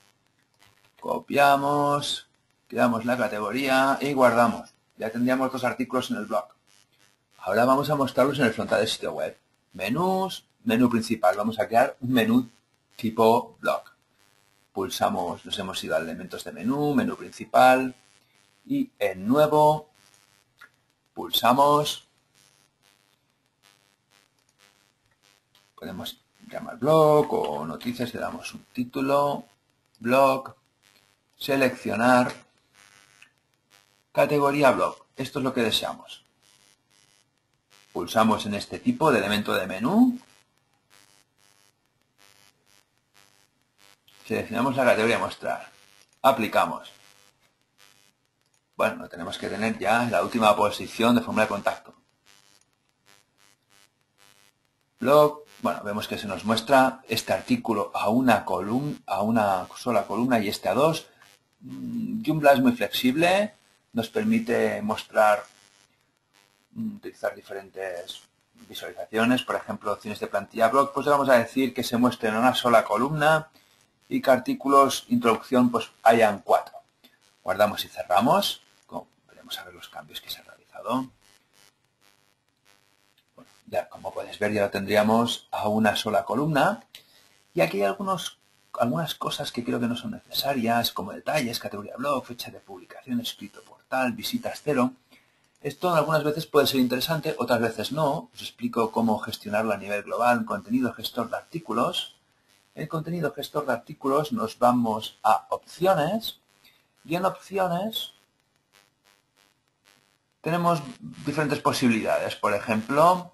copiamos, creamos la categoría y guardamos. Ya tendríamos dos artículos en el blog. Ahora vamos a mostrarlos en el frontal del sitio web. Menús, menú principal, vamos a crear un menú tipo blog. Pulsamos, nos hemos ido a elementos de menú, menú principal y en nuevo pulsamos. Podemos llamar blog o noticias, le damos un título, blog, seleccionar, categoría blog. Esto es lo que deseamos. Pulsamos en este tipo de elemento de menú. Seleccionamos la categoría mostrar. Aplicamos. Bueno, lo tenemos que tener ya en la última posición de formulario de contacto. Blog. Bueno, vemos que se nos muestra este artículo a una sola columna y este a dos. Joomla es muy flexible, nos permite utilizar diferentes visualizaciones, por ejemplo, opciones de plantilla blog, pues le vamos a decir que se muestre en una sola columna y que artículos, introducción, pues hayan 4. Guardamos y cerramos. Veremos a ver los cambios que se han realizado. Bueno, ya como puedes ver, ya lo tendríamos a una sola columna. Y aquí hay algunas cosas que creo que no son necesarias, como detalles, categoría blog, fecha de publicación, escrito portal, visitas 0. Esto algunas veces puede ser interesante, otras veces no. Os explico cómo gestionarlo a nivel global. Contenido gestor de artículos. En contenido gestor de artículos nos vamos a opciones y en opciones tenemos diferentes posibilidades. Por ejemplo,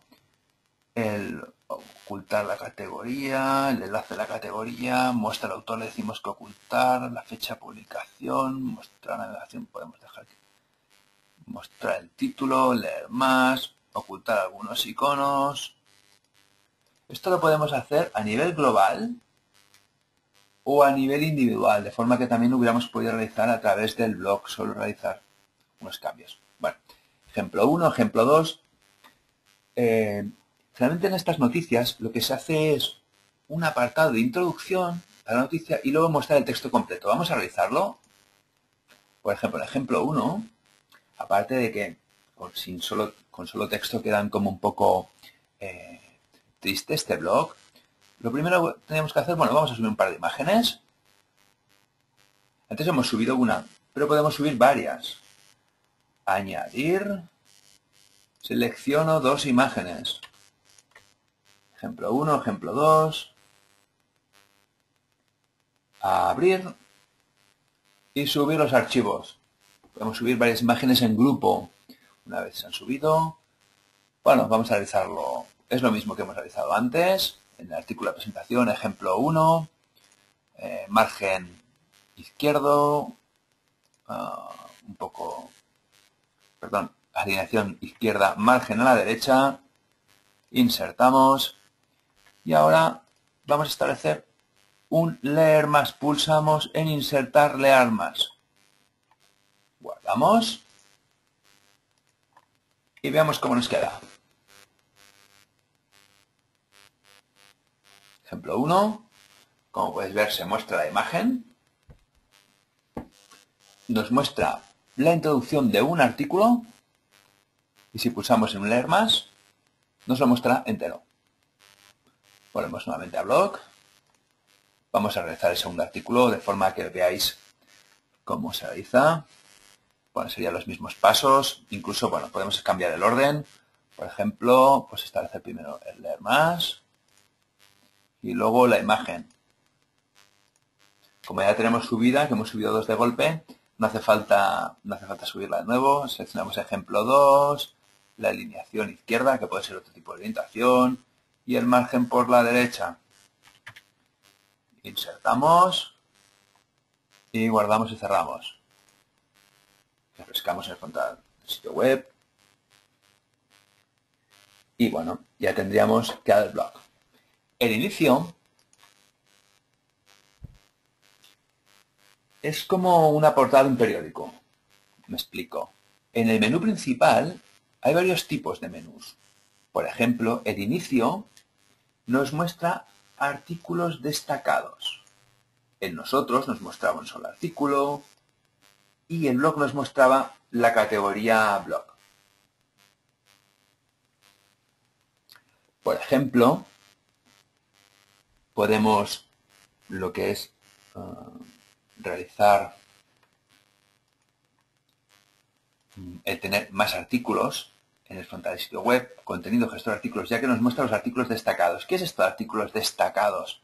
el ocultar la categoría, el enlace de la categoría, muestra al autor, le decimos que ocultar, la fecha de publicación, mostrar navegación, podemos dejar aquí. Mostrar el título, leer más, ocultar algunos iconos. Esto lo podemos hacer a nivel global o a nivel individual, de forma que también hubiéramos podido realizar a través del blog, solo realizar unos cambios. Bueno, ejemplo 1, ejemplo 2. Realmente en estas noticias lo que se hace es un apartado de introducción a la noticia y luego mostrar el texto completo. Vamos a realizarlo. Por ejemplo, el ejemplo 1, aparte de que con solo texto quedan como un poco triste este blog. Lo primero que tenemos que hacer, bueno, vamos a subir un par de imágenes. Antes hemos subido una, pero podemos subir varias. Añadir. Selecciono dos imágenes. Ejemplo 1, ejemplo 2. Abrir. Y subir los archivos. Podemos subir varias imágenes en grupo. Una vez se han subido, bueno, vamos a realizarlo. Es lo mismo que hemos realizado antes. En el artículo de presentación, ejemplo 1. Margen izquierdo. Un poco, perdón, alineación izquierda, margen a la derecha. Insertamos. Y ahora vamos a establecer un leer más. Pulsamos en insertar leer más. Guardamos. Y veamos cómo nos queda. Ejemplo 1. Como puedes ver, se muestra la imagen. Nos muestra la introducción de un artículo. Y si pulsamos en leer más, nos lo muestra entero. Volvemos nuevamente a blog. Vamos a realizar el segundo artículo de forma que veáis cómo se realiza. Bueno, serían los mismos pasos. Incluso, bueno, podemos cambiar el orden. Por ejemplo, pues establecer primero el leer más. Y luego la imagen. Como ya tenemos subida, que hemos subido dos de golpe, no hace falta subirla de nuevo. Seleccionamos ejemplo 2, la alineación izquierda, que puede ser otro tipo de orientación, y el margen por la derecha. Insertamos y guardamos y cerramos. Refrescamos el frontal del sitio web. Y bueno, ya tendríamos creado el blog. El inicio es como una portada de un periódico. Me explico. En el menú principal hay varios tipos de menús. Por ejemplo, el inicio nos muestra artículos destacados. En nosotros nos mostraba un solo artículo y el blog nos mostraba la categoría blog. Por ejemplo, podemos lo que es realizar el tener más artículos en el frontal del sitio web, contenido, gestor de artículos, ya que nos muestra los artículos destacados. ¿Qué es esto de artículos destacados?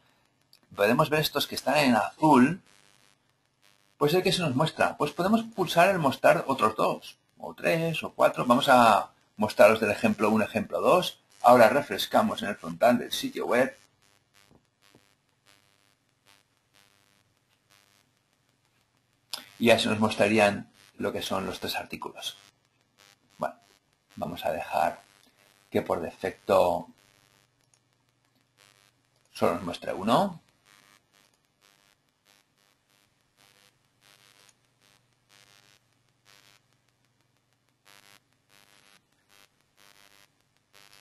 Podemos ver estos que están en azul. Pues el que se nos muestra. Pues podemos pulsar el mostrar otros dos, o tres, o cuatro. Vamos a mostraros del ejemplo 1, ejemplo 2. Ahora refrescamos en el frontal del sitio web. Y ya se nos mostrarían lo que son los tres artículos. Bueno, vamos a dejar que por defecto solo nos muestre uno.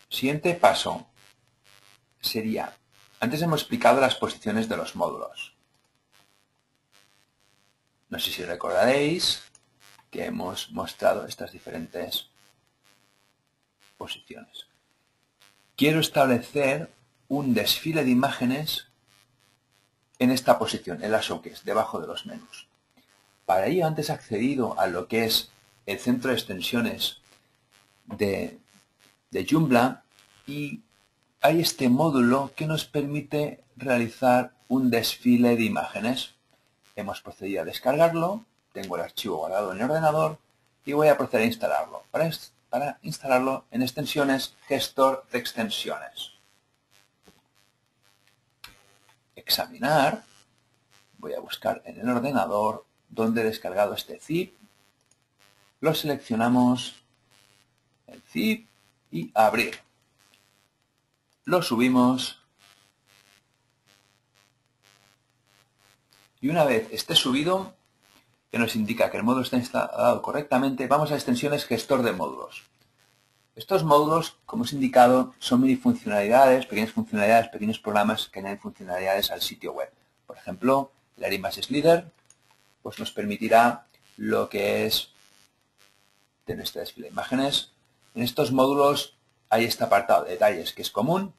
Siguiente paso sería, antes hemos explicado las posiciones de los módulos. No sé si recordaréis que hemos mostrado estas diferentes posiciones. Quiero establecer un desfile de imágenes en esta posición, en la showcase, debajo de los menús. Para ello, antes he accedido a lo que es el centro de extensiones de Joomla y hay este módulo que nos permite realizar un desfile de imágenes. Hemos procedido a descargarlo, tengo el archivo guardado en el ordenador y voy a proceder a instalarlo. Para instalarlo en extensiones, gestor de extensiones. Examinar. Voy a buscar en el ordenador donde he descargado este zip. Lo seleccionamos, el zip, y abrir. Lo subimos. Y una vez esté subido, que nos indica que el módulo está instalado correctamente, vamos a extensiones gestor de módulos. Estos módulos, como os he indicado, son mini funcionalidades, pequeños programas que añaden funcionalidades al sitio web. Por ejemplo, el Image Slider pues nos permitirá lo que es tener este desfile de imágenes. En estos módulos hay este apartado de detalles que es común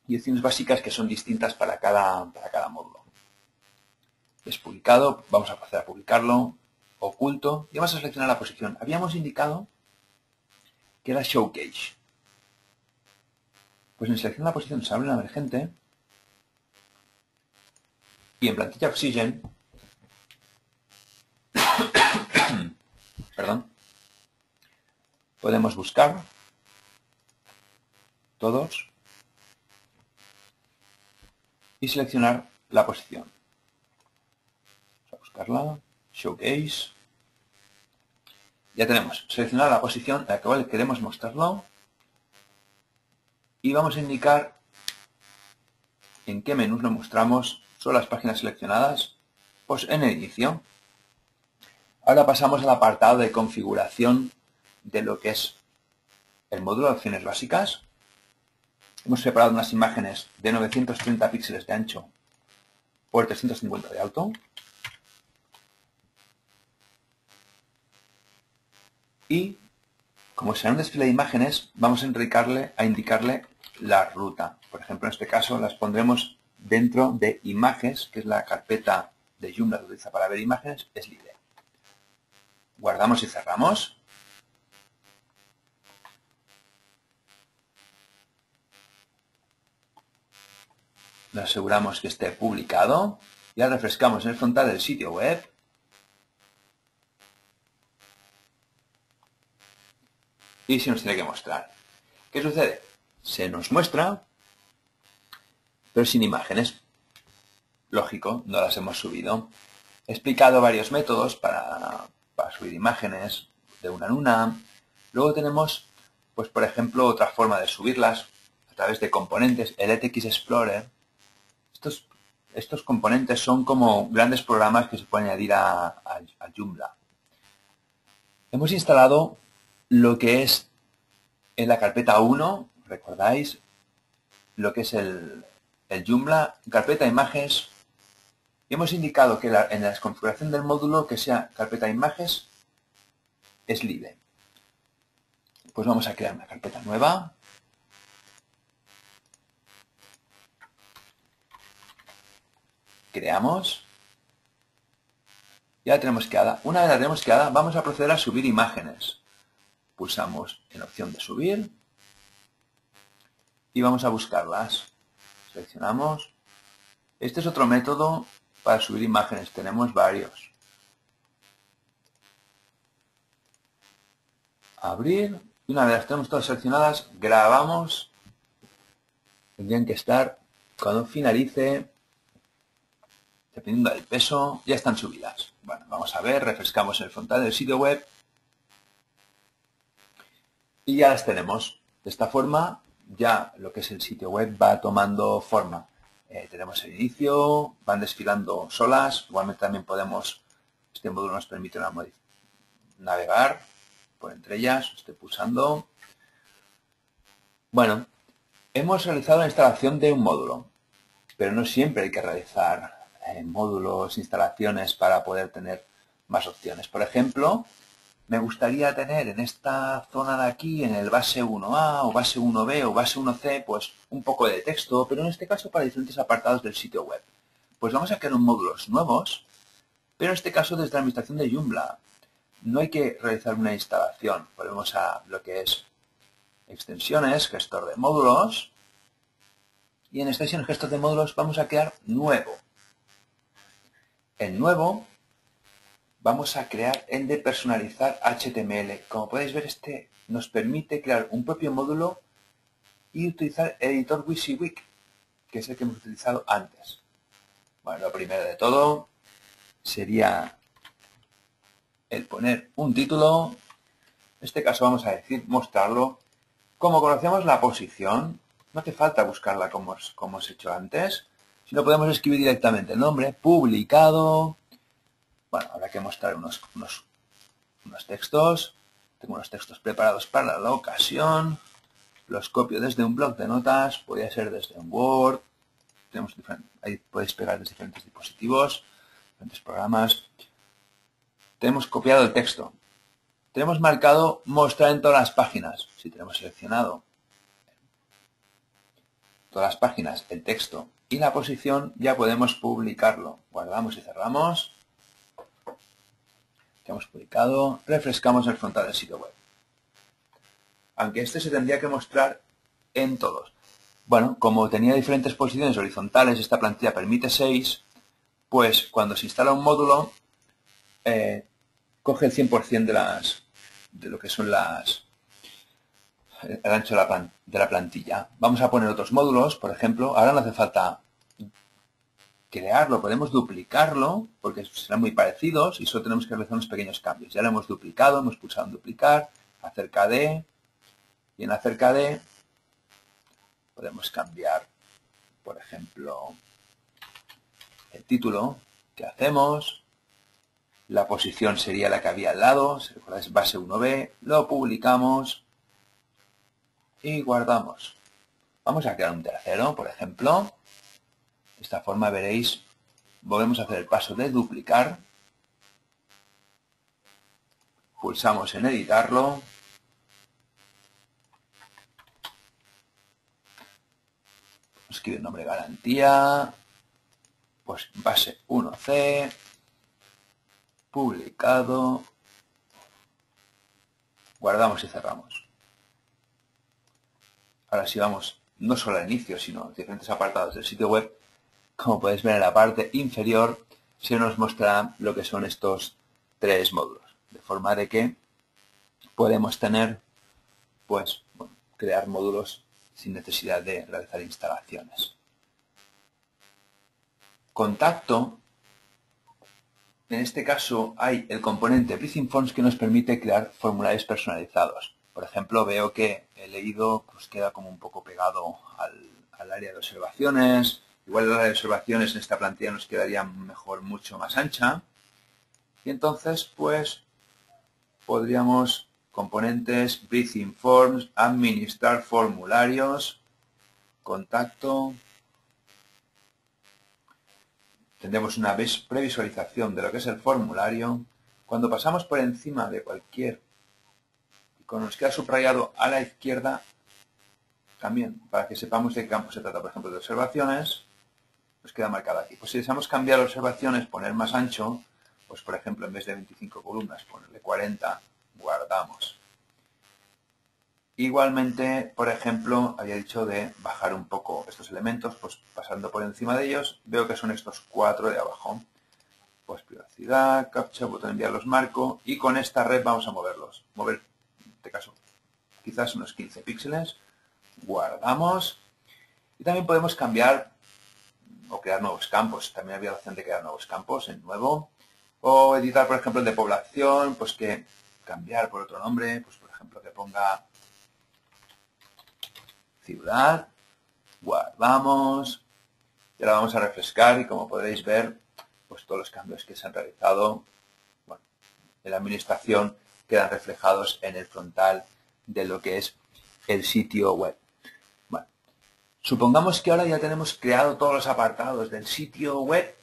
y opciones básicas que son distintas para cada módulo. Es publicado, vamos a proceder a publicarlo, oculto, y vamos a seleccionar la posición. Habíamos indicado que era Showcase. Pues en selección de la posición se abre una emergente y en plantilla Oxygen perdón, podemos buscar todos y seleccionar la posición. Vamos a buscarla, Showcase. Ya tenemos seleccionada la posición en la cual queremos mostrarlo y vamos a indicar en qué menús lo mostramos. Son las páginas seleccionadas, pues en el inicio. Ahora pasamos al apartado de configuración de lo que es el módulo de opciones básicas. Hemos preparado unas imágenes de 930 píxeles de ancho por 350 de alto. Y, como será un desfile de imágenes, vamos a indicarle la ruta. Por ejemplo, en este caso las pondremos dentro de imágenes, que es la carpeta de Joomla que utiliza para ver imágenes, es libre. Guardamos y cerramos. Nos aseguramos que esté publicado. Ya refrescamos en el frontal del sitio web. Y se nos tiene que mostrar. ¿Qué sucede? Se nos muestra, pero sin imágenes. Lógico, no las hemos subido. He explicado varios métodos para subir imágenes de una en una. Luego tenemos, pues por ejemplo, otra forma de subirlas a través de componentes, el ETX Explorer. Estos componentes son como grandes programas que se pueden añadir a Joomla. Hemos instalado lo que es en la carpeta 1, recordáis, lo que es el Joomla, carpeta imágenes, y hemos indicado que en la configuración del módulo que sea carpeta imágenes es libre. Pues vamos a crear una carpeta nueva. Creamos. Ya la tenemos creada. Una vez la tenemos creada, vamos a proceder a subir imágenes. Pulsamos en opción de subir y vamos a buscarlas. Seleccionamos. Este es otro método para subir imágenes. Tenemos varios. Abrir. Y una vez las tenemos todas seleccionadas, grabamos. Tendrían que estar cuando finalice, dependiendo del peso, ya están subidas. Bueno, vamos a ver, refrescamos el frontal del sitio web y ya las tenemos. De esta forma, ya lo que es el sitio web va tomando forma. Tenemos el inicio, van desfilando solas. Igualmente también podemos, este módulo nos permite navegar por entre ellas. Estoy pulsando. Bueno, hemos realizado la instalación de un módulo, pero no siempre hay que realizar módulos, instalaciones para poder tener más opciones. Por ejemplo, me gustaría tener en esta zona de aquí, en el base 1A o base 1B o base 1C, pues un poco de texto, pero en este caso para diferentes apartados del sitio web. Pues vamos a crear módulos nuevos, pero en este caso desde la administración de Joomla. No hay que realizar una instalación. Volvemos a lo que es extensiones, gestor de módulos. Y en extensión gestor de módulos vamos a crear nuevo. En nuevo vamos a crear el de personalizar HTML. Como podéis ver, este nos permite crear un propio módulo y utilizar el editor WYSIWYG, que es el que hemos utilizado antes. Bueno, lo primero de todo sería el poner un título. En este caso vamos a decir mostrarlo. Como conocemos la posición, no hace falta buscarla como hemos hecho antes, sino podemos escribir directamente el nombre, publicado. Bueno, habrá que mostrar unos textos. Tengo unos textos preparados para la ocasión. Los copio desde un blog de notas, podría ser desde un Word. Ahí podéis pegar desde diferentes dispositivos, diferentes programas. Tenemos copiado el texto. Tenemos marcado mostrar en todas las páginas. Si tenemos seleccionado todas las páginas, el texto y la posición, ya podemos publicarlo. Guardamos y cerramos. Ya hemos publicado. Refrescamos el frontal del sitio web. Aunque este se tendría que mostrar en todos. Bueno, como tenía diferentes posiciones horizontales, esta plantilla permite 6, pues cuando se instala un módulo, coge el 100% de lo que son el ancho de la plantilla. Vamos a poner otros módulos, por ejemplo. Ahora no hace falta crearlo, podemos duplicarlo, porque serán muy parecidos y solo tenemos que realizar unos pequeños cambios. Ya lo hemos duplicado, hemos pulsado en duplicar, acerca de, y en acerca de podemos cambiar, por ejemplo, el título que hacemos, la posición sería la que había al lado, si recordáis, base 1b, lo publicamos y guardamos. Vamos a crear un tercero, por ejemplo. De esta forma veréis, volvemos a hacer el paso de duplicar, pulsamos en editarlo, escribe el nombre de garantía, pues base 1c, publicado, guardamos y cerramos. Ahora si vamos no solo al inicio, sino a diferentes apartados del sitio web, como podéis ver en la parte inferior, se nos mostrará lo que son estos 3 módulos. De forma de que podemos tener, pues, bueno, crear módulos sin necesidad de realizar instalaciones. Contacto. En este caso hay el componente Briefing Forms que nos permite crear formularios personalizados. Por ejemplo, veo que el leído pues, queda como un poco pegado al área de observaciones. Igual el área de observaciones en esta plantilla nos quedaría mejor mucho más ancha. Y entonces, pues, podríamos componentes, Briefing Forms, administrar formularios, contacto. Tendremos una previsualización de lo que es el formulario. Cuando pasamos por encima de cualquier icono, nos queda subrayado a la izquierda, también para que sepamos de qué campo se trata, por ejemplo, de observaciones, nos queda marcado aquí. Pues si deseamos cambiar observaciones, poner más ancho, pues por ejemplo, en vez de 25 columnas, ponerle 40, guardamos. Igualmente, por ejemplo, había dicho de bajar un poco estos elementos, pues pasando por encima de ellos, veo que son estos 4 de abajo. Pues privacidad, captcha, botón enviar los marco, y con esta red vamos a moverlos. Mover, en este caso, quizás unos 15 píxeles. Guardamos. Y también podemos cambiar o crear nuevos campos. También había la opción de crear nuevos campos en nuevo. O editar, por ejemplo, el de población, pues que cambiar por otro nombre, pues por ejemplo que ponga ciudad, guardamos, y ahora vamos a refrescar y como podréis ver, pues todos los cambios que se han realizado, bueno, en la administración quedan reflejados en el frontal de lo que es el sitio web. Bueno, supongamos que ahora ya tenemos creado todos los apartados del sitio web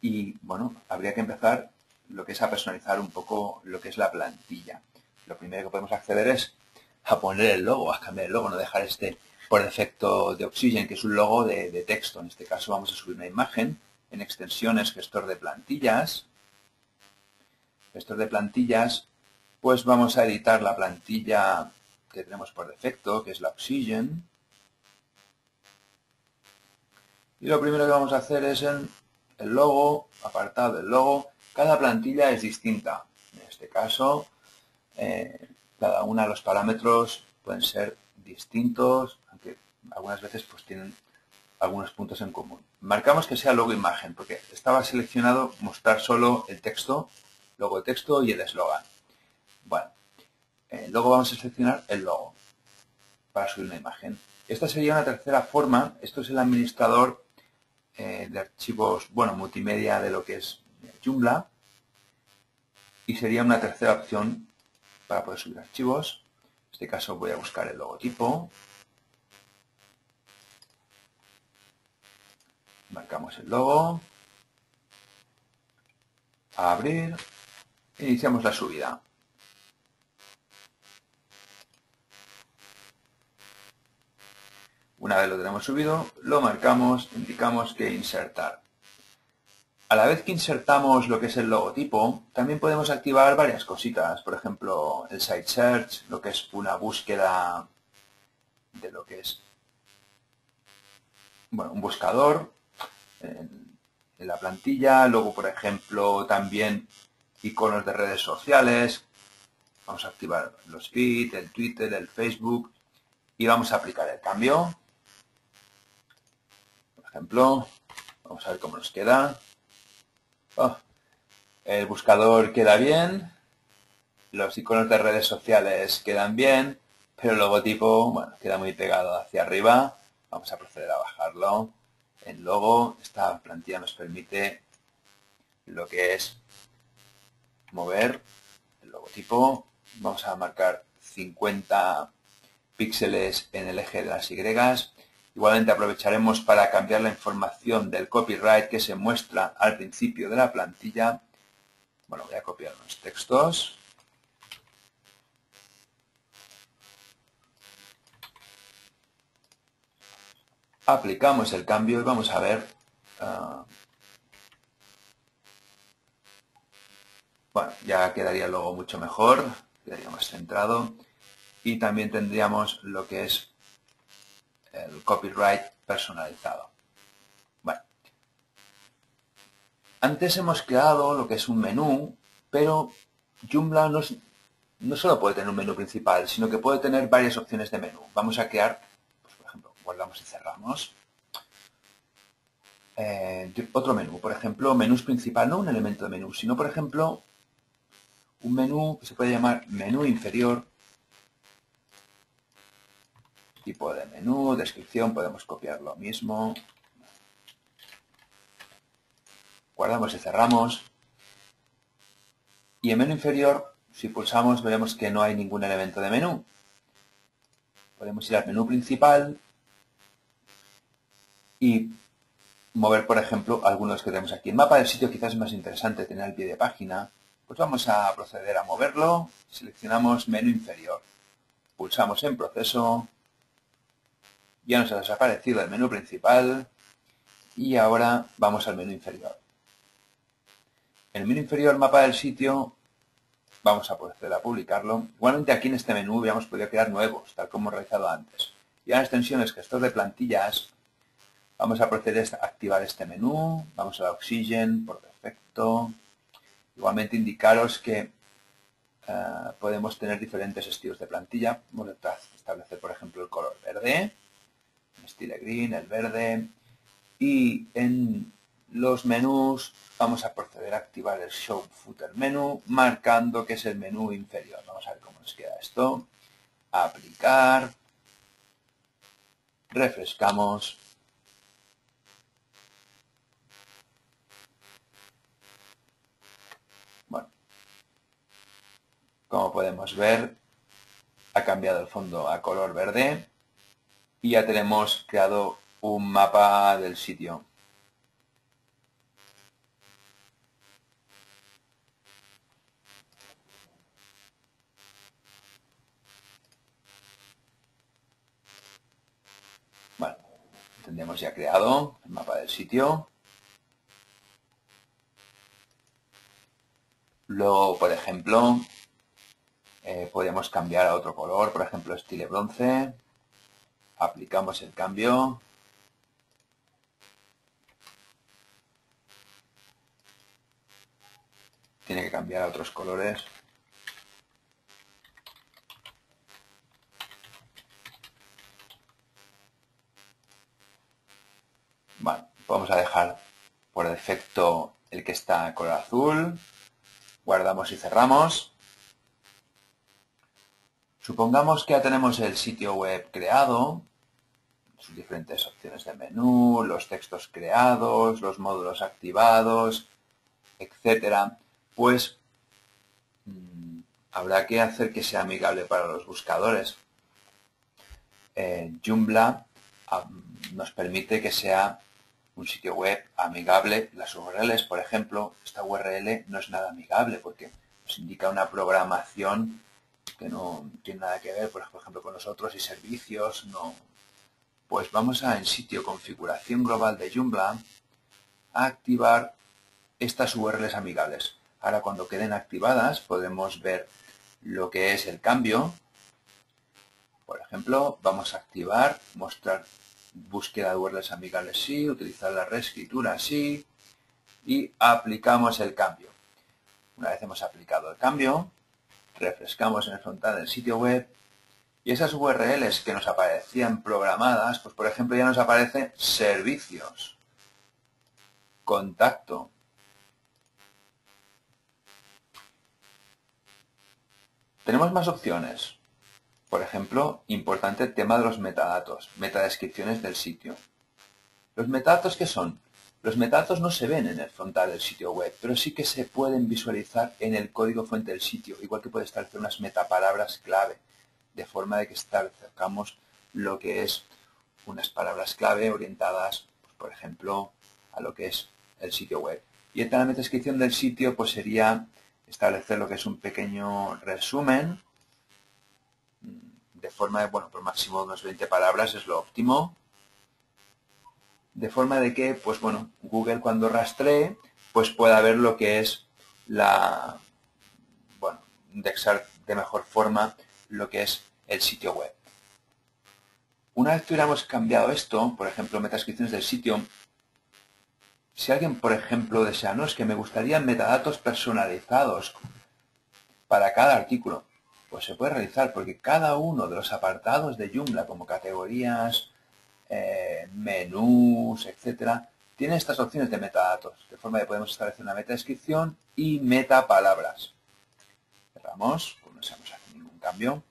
y, bueno, habría que empezar lo que es a personalizar un poco lo que es la plantilla. Lo primero que podemos acceder es a poner el logo, a cambiar el logo, no dejar este por defecto de Oxygen, que es un logo de texto. En este caso vamos a subir una imagen en extensiones, gestor de plantillas. Gestor de plantillas, pues vamos a editar la plantilla que tenemos por defecto, que es la Oxygen. Y lo primero que vamos a hacer es en el logo, apartado del logo. Cada plantilla es distinta. En este caso, cada uno de los parámetros pueden ser distintos, aunque algunas veces pues tienen algunos puntos en común. Marcamos que sea logo imagen, porque estaba seleccionado mostrar solo el texto, logo de texto y el eslogan. Bueno, luego vamos a seleccionar el logo para subir una imagen. Esta sería una tercera forma. Esto es el administrador de archivos, bueno, multimedia de lo que es Joomla. Y sería una tercera opción para poder subir archivos. En este caso voy a buscar el logotipo. Marcamos el logo. A abrir. Iniciamos la subida. Una vez lo tenemos subido, lo marcamos, indicamos que insertar. A la vez que insertamos lo que es el logotipo, también podemos activar varias cositas. Por ejemplo, el site search, lo que es una búsqueda de lo que es, bueno, un buscador en la plantilla. Luego, por ejemplo, también iconos de redes sociales. Vamos a activar los feeds, el Twitter, el Facebook y vamos a aplicar el cambio. Por ejemplo, vamos a ver cómo nos queda. El buscador queda bien, los iconos de redes sociales quedan bien, pero el logotipo, bueno, queda muy pegado hacia arriba. Vamos a proceder a bajarlo. En logo, esta plantilla nos permite lo que es mover el logotipo. Vamos a marcar 50 píxeles en el eje de las Y. Igualmente aprovecharemos para cambiar la información del copyright que se muestra al principio de la plantilla. Bueno, voy a copiar los textos. Aplicamos el cambio y vamos a ver. Bueno, ya quedaría luego mucho mejor, quedaría más centrado. Y también tendríamos lo que es el copyright personalizado. Bueno, antes hemos creado lo que es un menú, pero Joomla no solo puede tener un menú principal, sino que puede tener varias opciones de menú. Vamos a crear, pues, por ejemplo, guardamos y cerramos. Otro menú, por ejemplo, menús principal, no un elemento de menú, sino, por ejemplo, un menú que se puede llamar menú inferior. Tipo de menú, descripción, podemos copiar lo mismo. Guardamos y cerramos. Y en menú inferior, si pulsamos, veremos que no hay ningún elemento de menú. Podemos ir al menú principal y mover, por ejemplo, algunos que tenemos aquí. El mapa del sitio quizás es más interesante tener al pie de página. Pues vamos a proceder a moverlo. Seleccionamos menú inferior. Pulsamos en proceso. Ya nos ha desaparecido el menú principal. Y ahora vamos al menú inferior. En el menú inferior, mapa del sitio, vamos a proceder a publicarlo. Igualmente aquí en este menú hubiéramos podido crear nuevos, tal como hemos realizado antes. Y en extensiones, gestor de plantillas, vamos a proceder a activar este menú. Vamos a la Oxygen por defecto. Igualmente indicaros que podemos tener diferentes estilos de plantilla. Vamos a establecer, por ejemplo, el color verde, el style green, el verde. Y en los menús vamos a proceder a activar el Show Footer Menú, marcando que es el menú inferior. Vamos a ver cómo nos queda esto. Aplicar. Refrescamos. Bueno, como podemos ver, ha cambiado el fondo a color verde y ya tenemos creado un mapa del sitio. Bueno, tendremos ya creado el mapa del sitio. Luego, por ejemplo, podemos cambiar a otro color, por ejemplo, estilo bronce. Aplicamos el cambio. Tiene que cambiar a otros colores. Bueno, vamos a dejar por defecto el que está color azul. Guardamos y cerramos. Supongamos que ya tenemos el sitio web creado, sus diferentes opciones de menú, los textos creados, los módulos activados, etcétera. Pues habrá que hacer que sea amigable para los buscadores. Joomla nos permite que sea un sitio web amigable. Las URLs, por ejemplo, esta URL no es nada amigable porque nos indica una programación que no tiene nada que ver, por ejemplo, con nosotros y servicios. Pues vamos a, en sitio configuración global de Joomla, a activar estas URLs amigables. Ahora cuando queden activadas podemos ver lo que es el cambio. Por ejemplo, vamos a activar, mostrar búsqueda de URLs amigables sí, utilizar la reescritura sí, y aplicamos el cambio. Una vez hemos aplicado el cambio, refrescamos en el frontal del sitio web y esas URLs que nos aparecían programadas, pues por ejemplo ya nos aparece servicios, contacto. Tenemos más opciones. Por ejemplo, importante el tema de los metadatos, metadescripciones del sitio. ¿Los metadatos qué son? Los metadatos no se ven en el frontal del sitio web, pero sí que se pueden visualizar en el código fuente del sitio, igual que puede establecer unas metapalabras clave, de forma de que establezcamos lo que es unas palabras clave orientadas, pues, por ejemplo, a lo que es el sitio web. Y en la metadescripción del sitio pues sería establecer lo que es un pequeño resumen, de forma de, bueno, por máximo unas 20 palabras es lo óptimo, de forma de que, pues bueno, Google cuando rastree, pues pueda ver lo que es bueno, indexar de mejor forma lo que es el sitio web. Una vez que hubiéramos cambiado esto, por ejemplo, metadescripciones del sitio, si alguien, por ejemplo, desea, no, es que me gustarían metadatos personalizados para cada artículo, pues se puede realizar, porque cada uno de los apartados de Joomla, como categorías, menús, etcétera, tiene estas opciones de metadatos, de forma que podemos establecer una metadescripción y metapalabras. Cerramos, pues no se nos hace ningún cambio.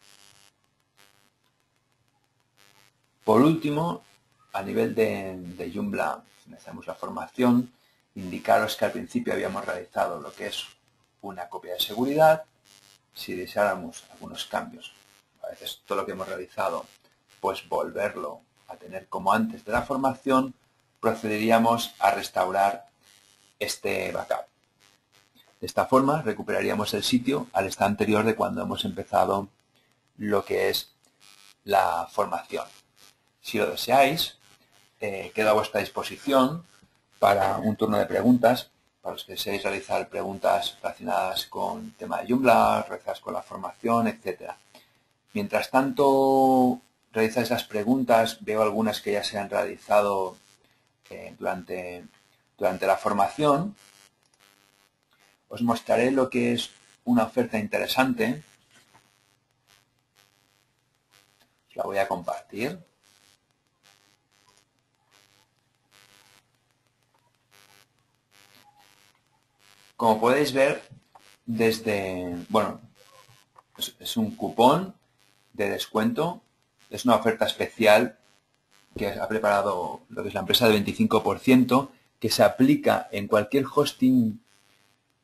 Por último, a nivel de Joomla, necesitamos la formación, indicaros que al principio habíamos realizado lo que es una copia de seguridad. Si deseáramos algunos cambios, a veces todo lo que hemos realizado, pues volverlo a tener como antes de la formación, procederíamos a restaurar este backup. De esta forma recuperaríamos el sitio al estado anterior de cuando hemos empezado lo que es la formación. Si lo deseáis, quedo a vuestra disposición para un turno de preguntas, para los que deseéis realizar preguntas relacionadas con el tema de Joomla, relacionadas con la formación, etc. Mientras tanto, realizáis las preguntas, veo algunas que ya se han realizado durante la formación. Os mostraré lo que es una oferta interesante. Os la voy a compartir. Como podéis ver, bueno, es un cupón de descuento, es una oferta especial que ha preparado lo que es la empresa de 25%, que se aplica en cualquier hosting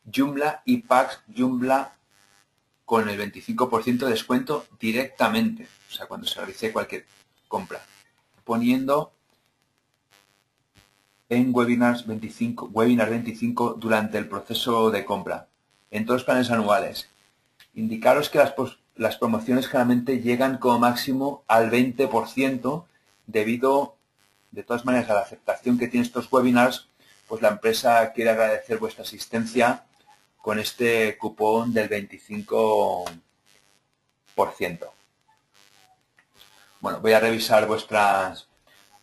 Joomla y packs Joomla con el 25% de descuento directamente, o sea, cuando se realice cualquier compra, poniendo en Webinar 25 durante el proceso de compra, en todos los planes anuales. Indicaros que las promociones generalmente llegan como máximo al 20%, debido, de todas maneras, a la aceptación que tienen estos webinars, pues la empresa quiere agradecer vuestra asistencia con este cupón del 25%. Bueno, voy a revisar vuestras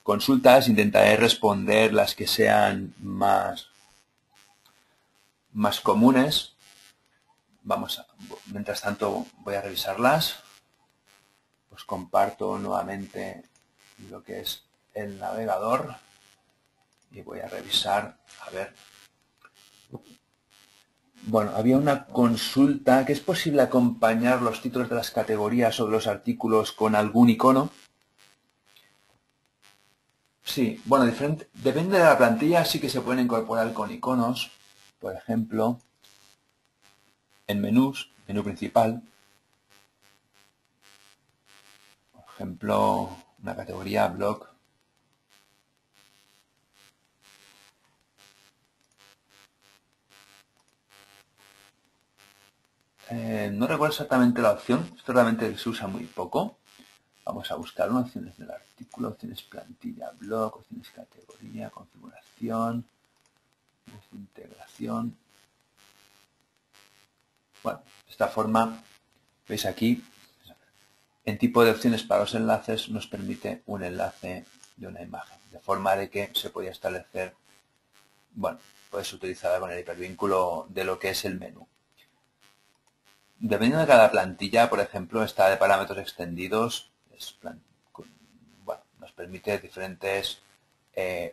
consultas, intentaré responder las que sean más comunes. Mientras tanto voy a revisarlas. Os comparto nuevamente lo que es el navegador y voy a revisar, a ver. Bueno, había una consulta que es posible acompañar los títulos de las categorías o de los artículos con algún icono. Sí, bueno, depende de la plantilla, sí que se pueden incorporar con iconos, por ejemplo, en menús, menú principal, por ejemplo, una categoría blog. No recuerdo exactamente la opción, esto realmente se usa muy poco. Vamos a buscar opciones del artículo, opciones plantilla, blog, opciones categoría, configuración, integración. Bueno, de esta forma, veis aquí, en tipo de opciones para los enlaces nos permite un enlace de una imagen, de forma de que se podía establecer, bueno, puede ser utilizada con el hipervínculo de lo que es el menú. Dependiendo de cada plantilla, por ejemplo, esta de parámetros extendidos, bueno, nos permite diferentes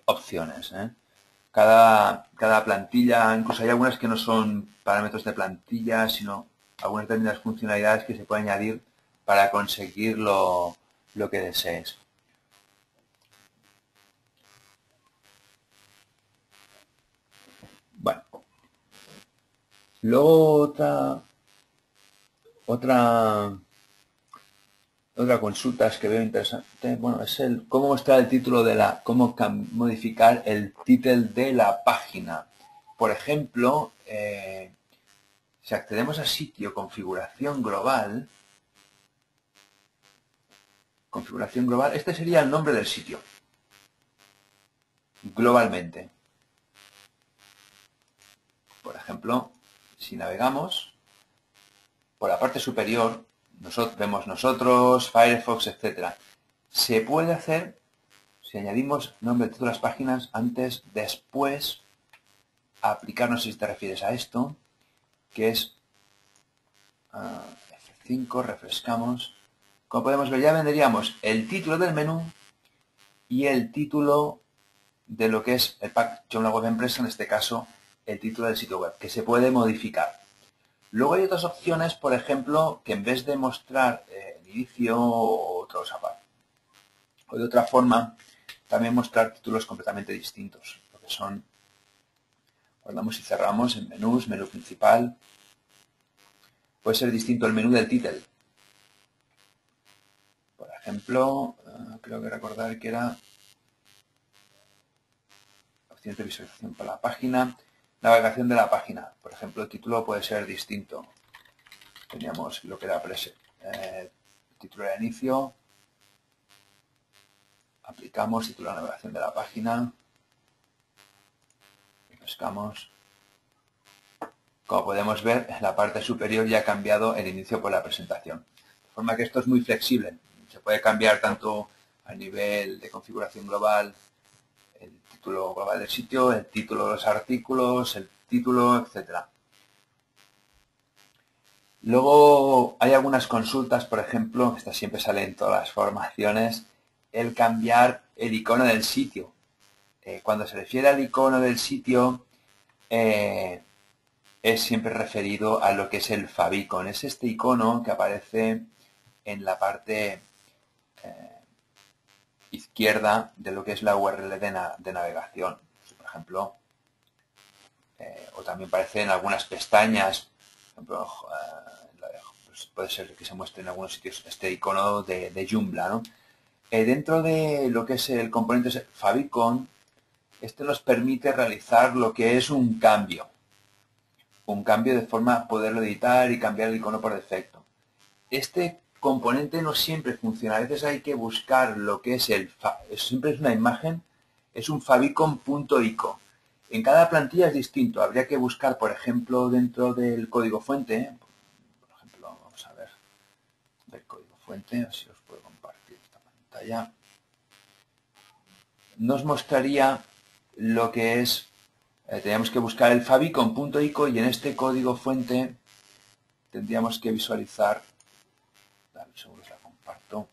opciones. Cada plantilla, incluso hay algunas que no son parámetros de plantilla, sino algunas determinadas funcionalidades que se pueden añadir para conseguir lo que desees. Bueno, luego otra consulta que veo interesante, bueno, es cómo mostrar el título cómo modificar el título de la página. Por ejemplo, si accedemos a sitio configuración global, este sería el nombre del sitio, globalmente. Por ejemplo, si navegamos, por la parte superior, vemos nosotros, Firefox, etc. Se puede hacer, si añadimos nombre de todas las páginas, antes, después, aplicar, no sé si te refieres a esto, que es F5, refrescamos. Como podemos ver, ya vendríamos el título del menú y el título de lo que es el pack Joomla Web Empresa, en este caso, el título del sitio web, que se puede modificar. Luego hay otras opciones, por ejemplo, que en vez de mostrar el inicio o de otra forma, también mostrar títulos completamente distintos, lo que son, guardamos y cerramos en menús, menú principal, puede ser distinto el menú del título. Por ejemplo, creo que recordar que era opciones de visualización para la página, navegación de la página. Por ejemplo, el título puede ser distinto. Teníamos lo que era título de inicio, aplicamos título de navegación de la página, refrescamos. Como podemos ver, en la parte superior ya ha cambiado el inicio por la presentación. De forma que esto es muy flexible. Se puede cambiar tanto a nivel de configuración global, el título global del sitio, el título de los artículos, el título, etc. Luego hay algunas consultas, por ejemplo, estas siempre salen en todas las formaciones, el cambiar el icono del sitio. Cuando se refiere al icono del sitio, es siempre referido a lo que es el favicon. Es este icono que aparece en la parte izquierda de lo que es la URL de navegación. Por ejemplo, o también aparece en algunas pestañas. Por ejemplo, pues puede ser que se muestre en algunos sitios este icono de Joomla, ¿no? Dentro de lo que es el componente favicon, este nos permite realizar lo que es un cambio de forma a poderlo editar y cambiar el icono por defecto. Este componente no siempre funciona, a veces hay que buscar lo que es siempre es una imagen, es un favicon.ico. En cada plantilla es distinto, habría que buscar, por ejemplo, dentro del código fuente, por ejemplo, vamos a ver el código fuente, así os puedo compartir esta pantalla. Nos mostraría lo que es, teníamos que buscar el favicon.ico y en este código fuente tendríamos que visualizar, dame un segundo, os la comparto.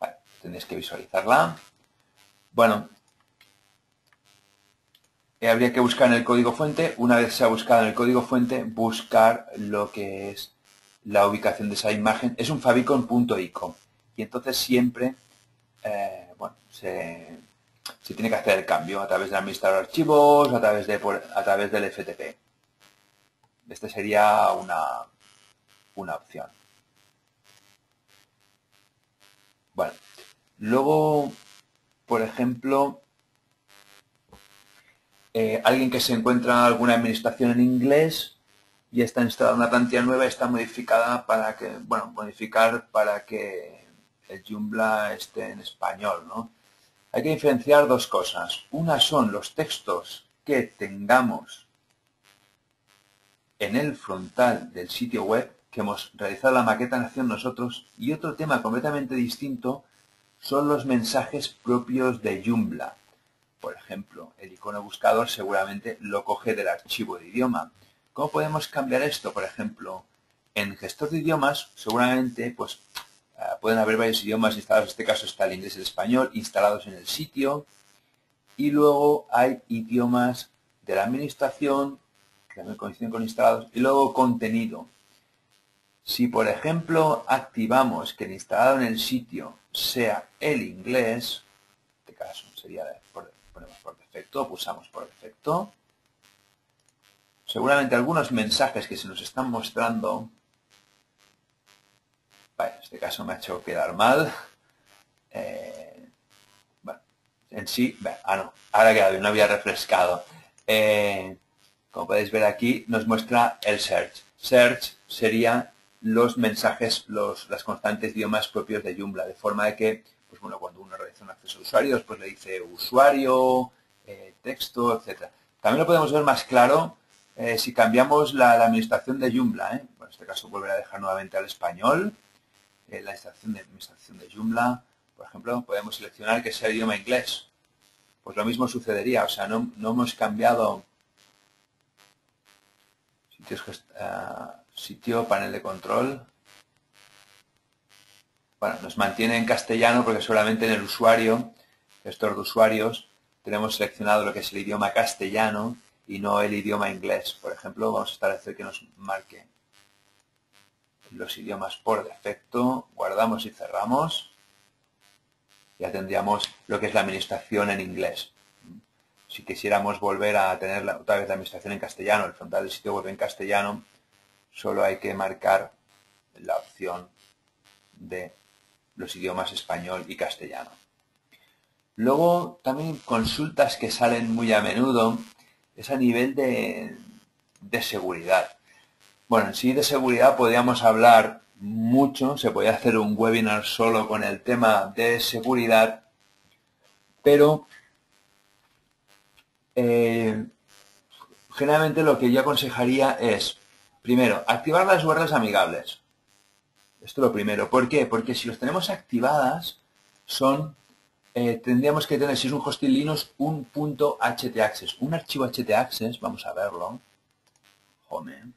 Vale, tendréis que visualizarla. Bueno, habría que buscar en el código fuente. Una vez se ha buscado en el código fuente, buscar lo que es la ubicación de esa imagen. Es un favicon.ico. Y entonces siempre, bueno, se tiene que hacer el cambio a través del administrador de archivos, a través del FTP. Esta sería una opción. Bueno, Luego, por ejemplo, alguien que se encuentra alguna administración en inglés y está instalada una plantilla nueva, está modificada para que, bueno, modificar para que el Joomla esté en español, ¿no? Hay que diferenciar dos cosas. Una son los textos que tengamos en el frontal del sitio web, que hemos realizado la maqueta en acción nosotros, y otro tema completamente distinto son los mensajes propios de Joomla. Por ejemplo, el icono buscador seguramente lo coge del archivo de idioma. ¿Cómo podemos cambiar esto? Por ejemplo, en gestor de idiomas seguramente pues, pueden haber varios idiomas instalados. En este caso está el inglés y el español instalados en el sitio. Y luego hay idiomas de la administración que también coinciden con instalados. Y luego contenido. Si, por ejemplo, activamos que el instalado en el sitio sea el inglés, en este caso sería ponemos por defecto, pulsamos por defecto, seguramente algunos mensajes que se nos están mostrando, vale, en este caso me ha hecho quedar mal, bueno, en sí, no, ahora ha quedado bien, no había refrescado. Como podéis ver aquí, nos muestra el search. Search sería los mensajes, las constantes idiomas propios de Joomla, de forma de que, pues bueno, cuando uno realiza un acceso a usuarios, pues le dice usuario, texto, etc. También lo podemos ver más claro si cambiamos la administración de Joomla. Bueno, en este caso volveré a dejar nuevamente al español. La administración de Joomla, por ejemplo, podemos seleccionar que sea idioma inglés. Pues lo mismo sucedería, o sea, no hemos cambiado sitio, panel de control. Bueno, nos mantiene en castellano porque solamente en el usuario, gestor de usuarios, tenemos seleccionado lo que es el idioma castellano y no el idioma inglés. Por ejemplo, vamos a establecer que nos marque los idiomas por defecto, guardamos y cerramos. Ya tendríamos lo que es la administración en inglés. Si quisiéramos volver a tener otra vez la administración en castellano, el frontal del sitio web en castellano, solo hay que marcar la opción de los idiomas español y castellano. Luego, también consultas que salen muy a menudo es a nivel de seguridad. Bueno, en sí de seguridad podríamos hablar mucho, se podría hacer un webinar solo con el tema de seguridad, pero generalmente lo que yo aconsejaría es, primero, activar las URLs amigables. Esto es lo primero. ¿Por qué? Porque si los tenemos activadas, tendríamos que tener, si es un hosting Linux, un .htaccess. Un archivo htaccess, vamos a verlo. Home.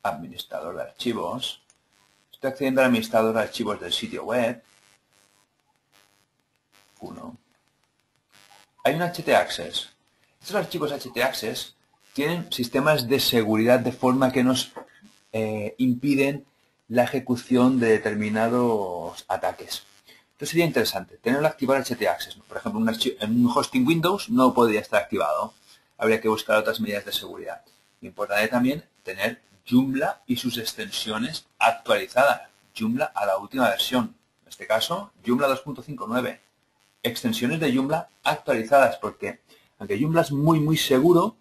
Administrador de archivos. Estoy accediendo al administrador de archivos del sitio web. 1. Hay un htaccess. Estos archivos htaccess tienen sistemas de seguridad de forma que nos impiden la ejecución de determinados ataques. Entonces sería interesante tenerlo activado el htaccess. Por ejemplo, en un hosting Windows no podría estar activado. Habría que buscar otras medidas de seguridad. Importante también tener Joomla y sus extensiones actualizadas. Joomla a la última versión. En este caso, Joomla 2.59. Extensiones de Joomla actualizadas, porque aunque Joomla es muy seguro,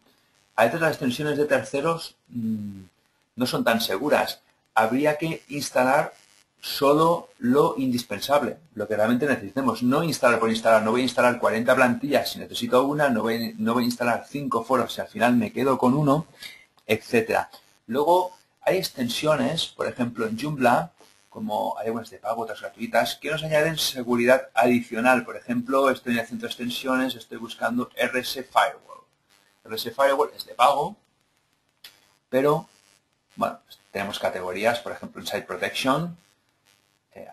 a veces las extensiones de terceros no son tan seguras. Habría que instalar solo lo indispensable, lo que realmente necesitemos. No instalar por instalar. No voy a instalar 40 plantillas si necesito una, no voy a instalar 5 foros si al final me quedo con uno, etc. Luego hay extensiones, por ejemplo en Joomla, como hay algunas de pago, otras gratuitas, que nos añaden seguridad adicional. Por ejemplo, estoy en el centro de extensiones, estoy buscando RS Firewall. RS Firewall es de pago, pero, bueno, tenemos categorías, por ejemplo, en Site Protection,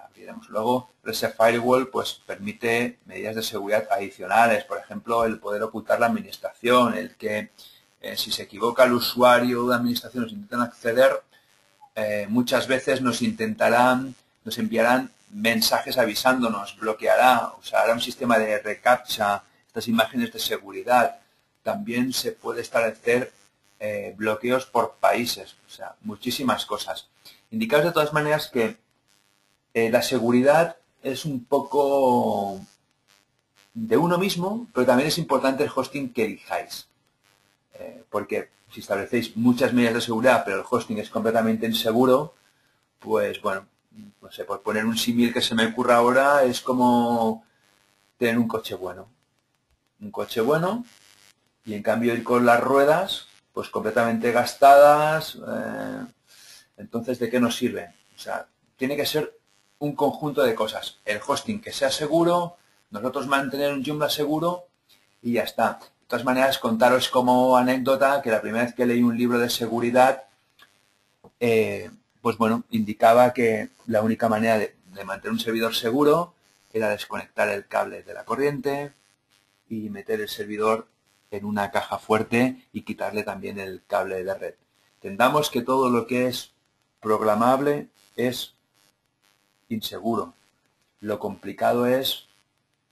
abriremos luego. RS Firewall, pues, permite medidas de seguridad adicionales, por ejemplo, el poder ocultar la administración, el que si se equivoca el usuario de administración, nos intentan acceder, muchas veces nos enviarán mensajes avisándonos, bloqueará, usará un sistema de reCAPTCHA, estas imágenes de seguridad. También se puede establecer bloqueos por países, o sea, muchísimas cosas. Indicaros de todas maneras que la seguridad es un poco de uno mismo, pero también es importante el hosting que elijáis. Porque si establecéis muchas medidas de seguridad, pero el hosting es completamente inseguro, pues bueno, no sé, por poner un símil que se me ocurra ahora, es como tener un coche bueno. Un coche bueno y en cambio ir con las ruedas pues completamente gastadas. Entonces, ¿de qué nos sirve? O sea, tiene que ser un conjunto de cosas. El hosting que sea seguro, nosotros mantener un Joomla seguro y ya está. De todas maneras, contaros como anécdota que la primera vez que leí un libro de seguridad, pues bueno, indicaba que la única manera de mantener un servidor seguro era desconectar el cable de la corriente y meter el servidor en una caja fuerte y quitarle también el cable de red. Entendamos que todo lo que es programable es inseguro. Lo complicado es,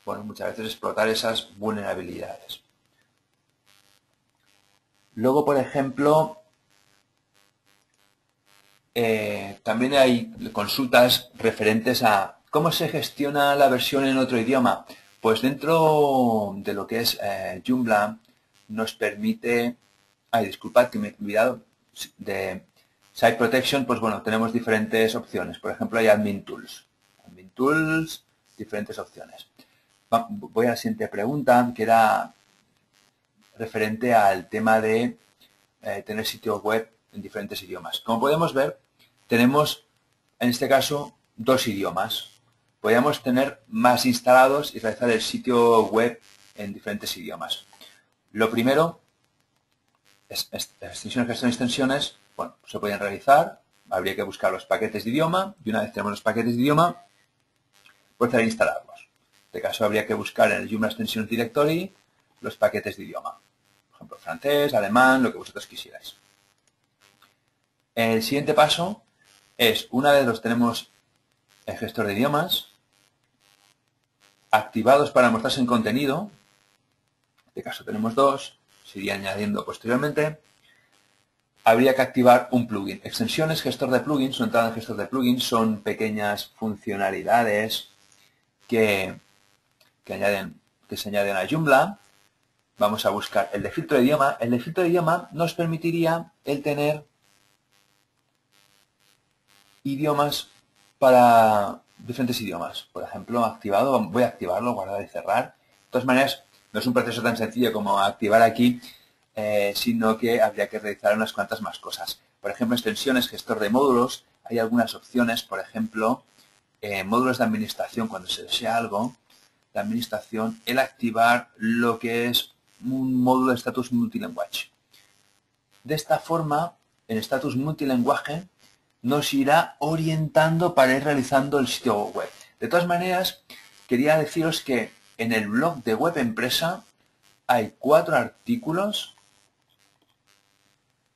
bueno, muchas veces explotar esas vulnerabilidades. Luego, por ejemplo, también hay consultas referentes a cómo se gestiona la versión en otro idioma. Pues dentro de lo que es Joomla nos permite... Ay, disculpad que me he olvidado de Site Protection. Pues bueno, tenemos diferentes opciones. Por ejemplo, hay Admin Tools. Admin Tools, diferentes opciones. Voy a la siguiente pregunta, que era referente al tema de tener sitios web en diferentes idiomas. Como podemos ver, tenemos, en este caso, dos idiomas. Podríamos tener más instalados y realizar el sitio web en diferentes idiomas. Lo primero es extensiones que son extensiones, bueno, se pueden realizar, habría que buscar los paquetes de idioma y una vez tenemos los paquetes de idioma, proceder a instalarlos. En este caso habría que buscar en el Joomla Extensions Directory los paquetes de idioma. Por ejemplo, francés, alemán, lo que vosotros quisierais. El siguiente paso es, una vez los tenemos el gestor de idiomas, activados para mostrarse en contenido, en este caso tenemos dos, se iría añadiendo posteriormente, habría que activar un plugin. Extensiones, gestor de plugins, o entrada en gestor de plugins son pequeñas funcionalidades que se añaden a Joomla. Vamos a buscar el de filtro de idioma. El de filtro de idioma nos permitiría el tener idiomas para diferentes idiomas. Por ejemplo, activado, voy a activarlo, guardar y cerrar. De todas maneras, no es un proceso tan sencillo como activar aquí, sino que habría que realizar unas cuantas más cosas. Por ejemplo, extensiones, gestor de módulos. Hay algunas opciones, por ejemplo, módulos de administración, cuando se desea algo, de administración, el activar lo que es un módulo de status multilinguaje. De esta forma, en status multilinguaje, nos irá orientando para ir realizando el sitio web. De todas maneras, quería deciros que en el blog de Web Empresa hay 4 artículos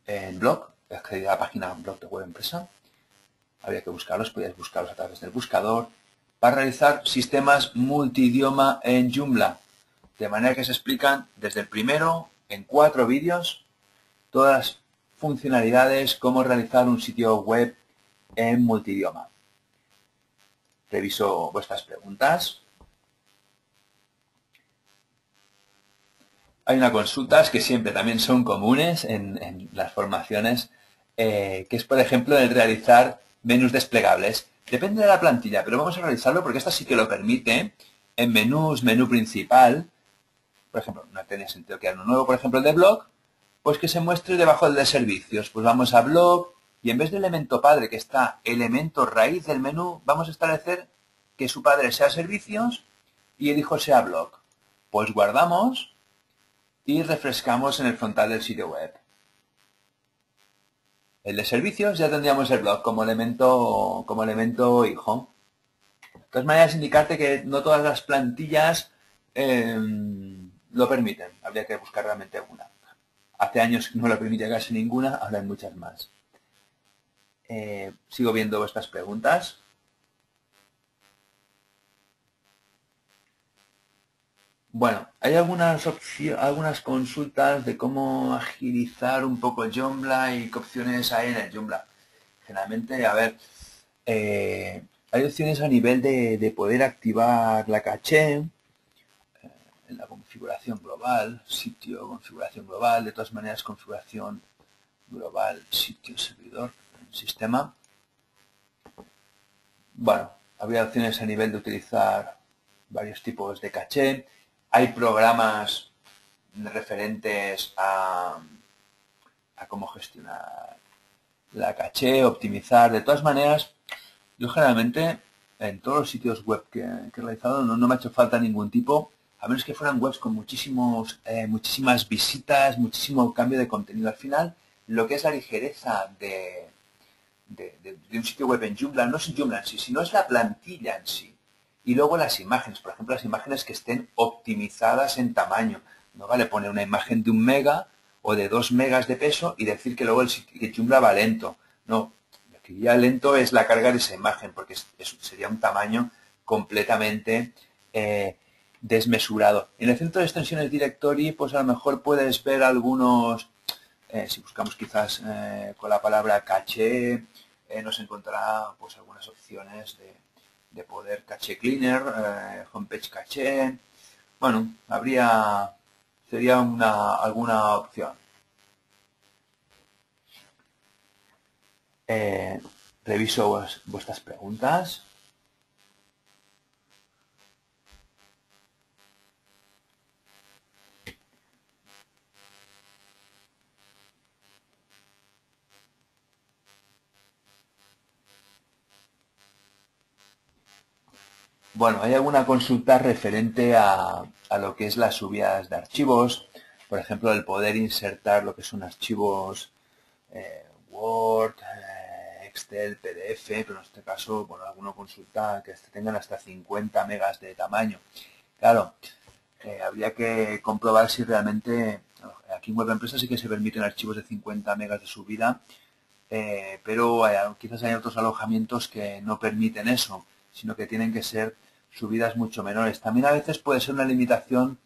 en blog, accedid a la página blog de Web Empresa, habría que buscarlos, podéis buscarlos a través del buscador, para realizar sistemas multidioma en Joomla, de manera que se explican desde el primero, en 4 vídeos, todas las funcionalidades, cómo realizar un sitio web en multidioma. Reviso vuestras preguntas. Hay unas consultas que siempre también son comunes en las formaciones, que es, por ejemplo, el realizar menús desplegables. Depende de la plantilla, pero vamos a realizarlo porque esta sí que lo permite. En menús, menú principal, por ejemplo, no tenía sentido crear uno nuevo, por ejemplo, el de blog, pues que se muestre debajo del de servicios. Pues vamos a blog y en vez del elemento padre que está elemento raíz del menú, vamos a establecer que su padre sea servicios y el hijo sea blog. Pues guardamos y refrescamos en el frontal del sitio web. El de servicios ya tendríamos el blog como elemento hijo. De todas maneras, indicarte que no todas las plantillas lo permiten. Habría que buscar realmente una. Hace años que no lo permite casi ninguna, ahora hay muchas más. Sigo viendo vuestras preguntas. Bueno, hay algunas consultas de cómo agilizar un poco el Joomla y qué opciones hay en el Joomla. Generalmente, a ver, Hay opciones a nivel de poder activar la caché en la configuración global, sitio, configuración global, de todas maneras configuración global, sitio, servidor, sistema. Bueno, habría opciones a nivel de utilizar varios tipos de caché. Hay programas referentes a cómo gestionar la caché, optimizar. De todas maneras, yo generalmente en todos los sitios web que he realizado no me ha hecho falta ningún tipo, a menos que fueran webs con muchísimas visitas, muchísimo cambio de contenido. Al final, lo que es la ligereza de un sitio web en Joomla no es Joomla en sí, sino es la plantilla en sí. Y luego las imágenes, por ejemplo, las imágenes que estén optimizadas en tamaño. No vale poner una imagen de 1 mega o de 2 megas de peso y decir que luego que Joomla va lento. No, lo que ya lento es la carga de esa imagen, porque sería un tamaño completamente desmesurado. En el centro de extensiones Directory, pues a lo mejor puedes ver algunos, si buscamos quizás con la palabra caché, nos encontrará pues algunas opciones de poder caché cleaner, homepage caché. Bueno, sería alguna opción. Reviso vuestras preguntas. Bueno, hay alguna consulta referente a lo que es las subidas de archivos, por ejemplo, el poder insertar lo que son archivos Word, Excel, PDF, pero en este caso, bueno, alguna consulta que tengan hasta 50 megas de tamaño. Claro, habría que comprobar si realmente, aquí en Web Empresa sí que se permiten archivos de 50 megas de subida, pero quizás hay otros alojamientos que no permiten eso, sino que tienen que ser subidas mucho menores. También a veces puede ser una limitación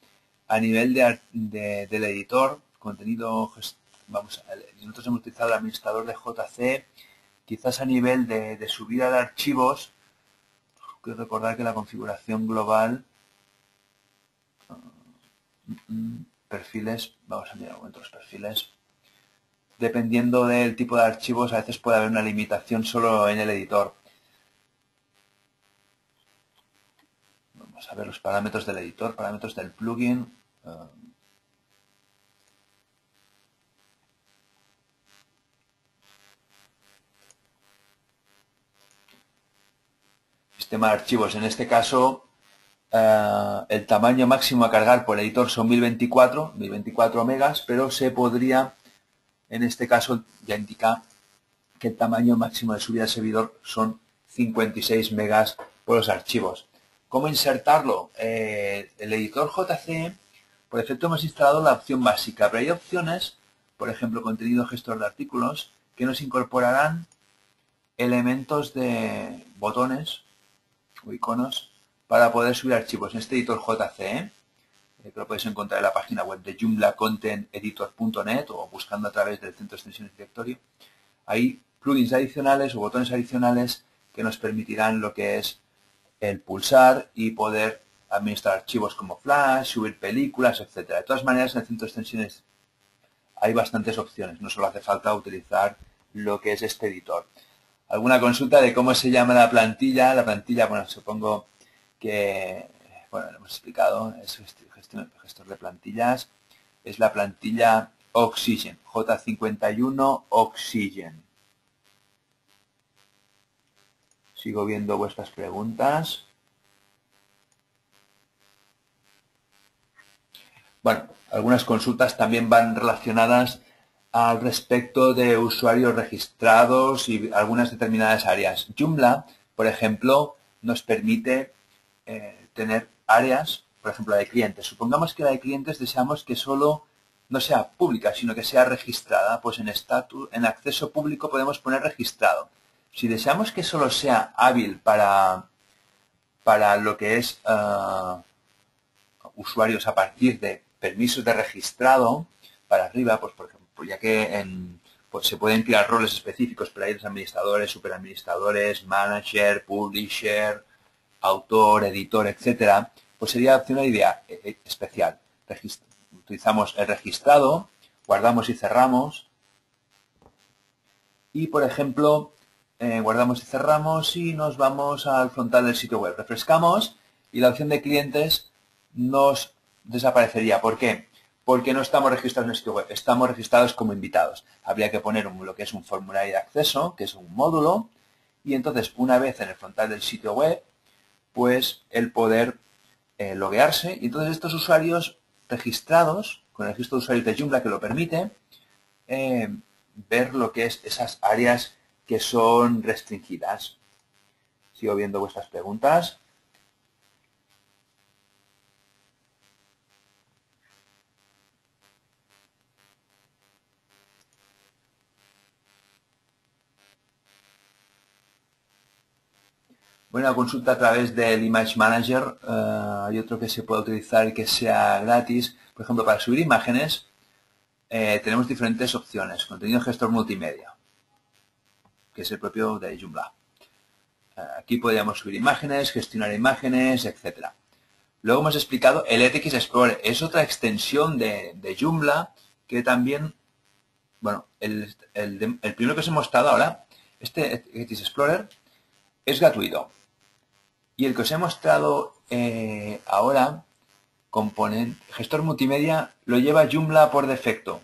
a nivel del editor, contenido, nosotros hemos utilizado el administrador de JC, quizás a nivel de subida de archivos, quiero recordar que la configuración global, perfiles, vamos a mirar un momento los perfiles, dependiendo del tipo de archivos, a veces puede haber una limitación solo en el editor. Vamos a ver los parámetros del editor, parámetros del plugin. Sistema de archivos. En este caso, el tamaño máximo a cargar por editor son 1024 megas, pero se podría, en este caso, ya indica que el tamaño máximo de subida al servidor son 56 megas por los archivos. ¿Cómo insertarlo? El editor JC, por defecto hemos instalado la opción básica, pero hay opciones, por ejemplo, contenido gestor de artículos, que nos incorporarán elementos de botones o iconos para poder subir archivos en este editor JC, que lo podéis encontrar en la página web de joomla-content-editor.net o buscando a través del centro de extensiones directorio. Hay plugins adicionales o botones adicionales que nos permitirán lo que es el pulsar y poder administrar archivos como Flash, subir películas, etcétera. De todas maneras, en el centro de extensiones hay bastantes opciones, no solo hace falta utilizar lo que es este editor. ¿Alguna consulta de cómo se llama la plantilla? La plantilla, bueno, supongo que, bueno, lo hemos explicado, es gestor de plantillas, es la plantilla Oxygen, J51 Oxygen. Sigo viendo vuestras preguntas. Bueno, algunas consultas también van relacionadas al respecto de usuarios registrados y algunas determinadas áreas. Joomla, por ejemplo, nos permite tener áreas, por ejemplo, la de clientes. Supongamos que la de clientes deseamos que solo no sea pública, sino que sea registrada. Pues en acceso público podemos poner registrado. Si deseamos que solo sea hábil para lo que es usuarios a partir de permisos de registrado para arriba, pues por ejemplo, ya que pues se pueden crear roles específicos para los administradores, superadministradores, manager, publisher, autor, editor, etcétera. Pues sería una idea especial. Utilizamos el registrado, guardamos y cerramos. Y, por ejemplo, guardamos y cerramos y nos vamos al frontal del sitio web. Refrescamos y la opción de clientes nos desaparecería. ¿Por qué? Porque no estamos registrados en el sitio web, estamos registrados como invitados. Habría que poner lo que es un formulario de acceso, que es un módulo, y entonces una vez en el frontal del sitio web, pues el poder loguearse. Y entonces estos usuarios registrados, con el registro de usuarios de Joomla que lo permite, ver lo que es esas áreas que son restringidas. Sigo viendo vuestras preguntas. Bueno, consulta a través del Image Manager. Hay otro que se puede utilizar que sea gratis. Por ejemplo, para subir imágenes tenemos diferentes opciones. Contenido gestor multimedia, que es el propio de Joomla. Aquí podríamos subir imágenes, gestionar imágenes, etc. Luego hemos explicado el ETX Explorer. Es otra extensión de Joomla que también, bueno, el primero que os he mostrado ahora, este ETX Explorer, es gratuito. Y el que os he mostrado ahora, gestor multimedia, lo lleva Joomla por defecto.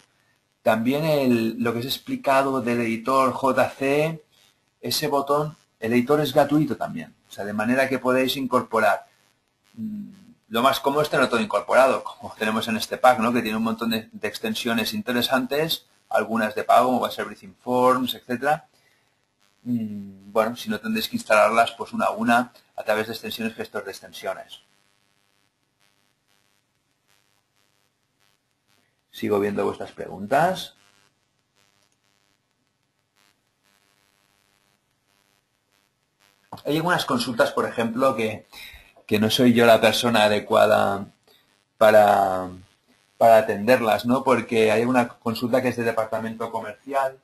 También lo que os he explicado del editor JC, ese botón, el editor es gratuito también. O sea, de manera que podéis incorporar. Lo más cómodo es tener todo incorporado, como tenemos en este pack, ¿no? Que tiene un montón de extensiones interesantes, algunas de pago, como va a ser Breathing Forms, etc. Bueno, si no tendréis que instalarlas pues una a una a través de extensiones gestor de extensiones. Sigo viendo vuestras preguntas. Hay algunas consultas, por ejemplo, que no soy yo la persona adecuada para atenderlas, ¿no? Porque hay una consulta que es de departamento comercial.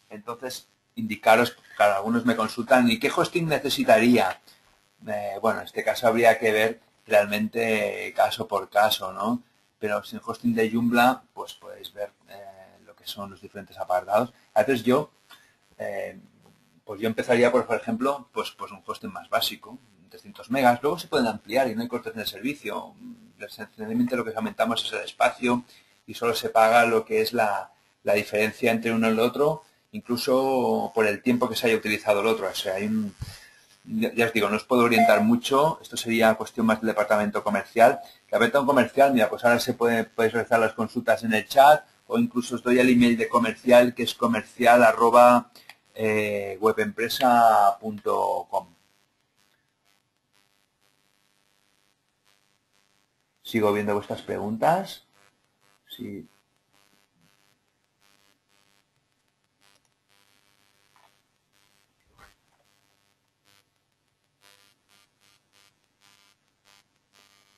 Entonces, indicaros, claro, algunos me consultan, ¿y qué hosting necesitaría? Bueno, en este caso habría que ver realmente caso por caso, ¿no? Pero sin hosting de Joomla, pues podéis ver lo que son los diferentes apartados. A veces pues yo empezaría por ejemplo, pues un hosting más básico, 300 megas. Luego se pueden ampliar y no hay costes en el servicio. Esencialmente lo que aumentamos es el espacio y solo se paga lo que es la diferencia entre uno y el otro, incluso por el tiempo que se haya utilizado el otro. O sea, ya os digo, no os puedo orientar mucho. Esto sería cuestión más del departamento comercial. El departamento comercial, mira, pues ahora podéis realizar las consultas en el chat o incluso os doy el email de comercial, que es comercial@webempresa.com. Sigo viendo vuestras preguntas. Sí.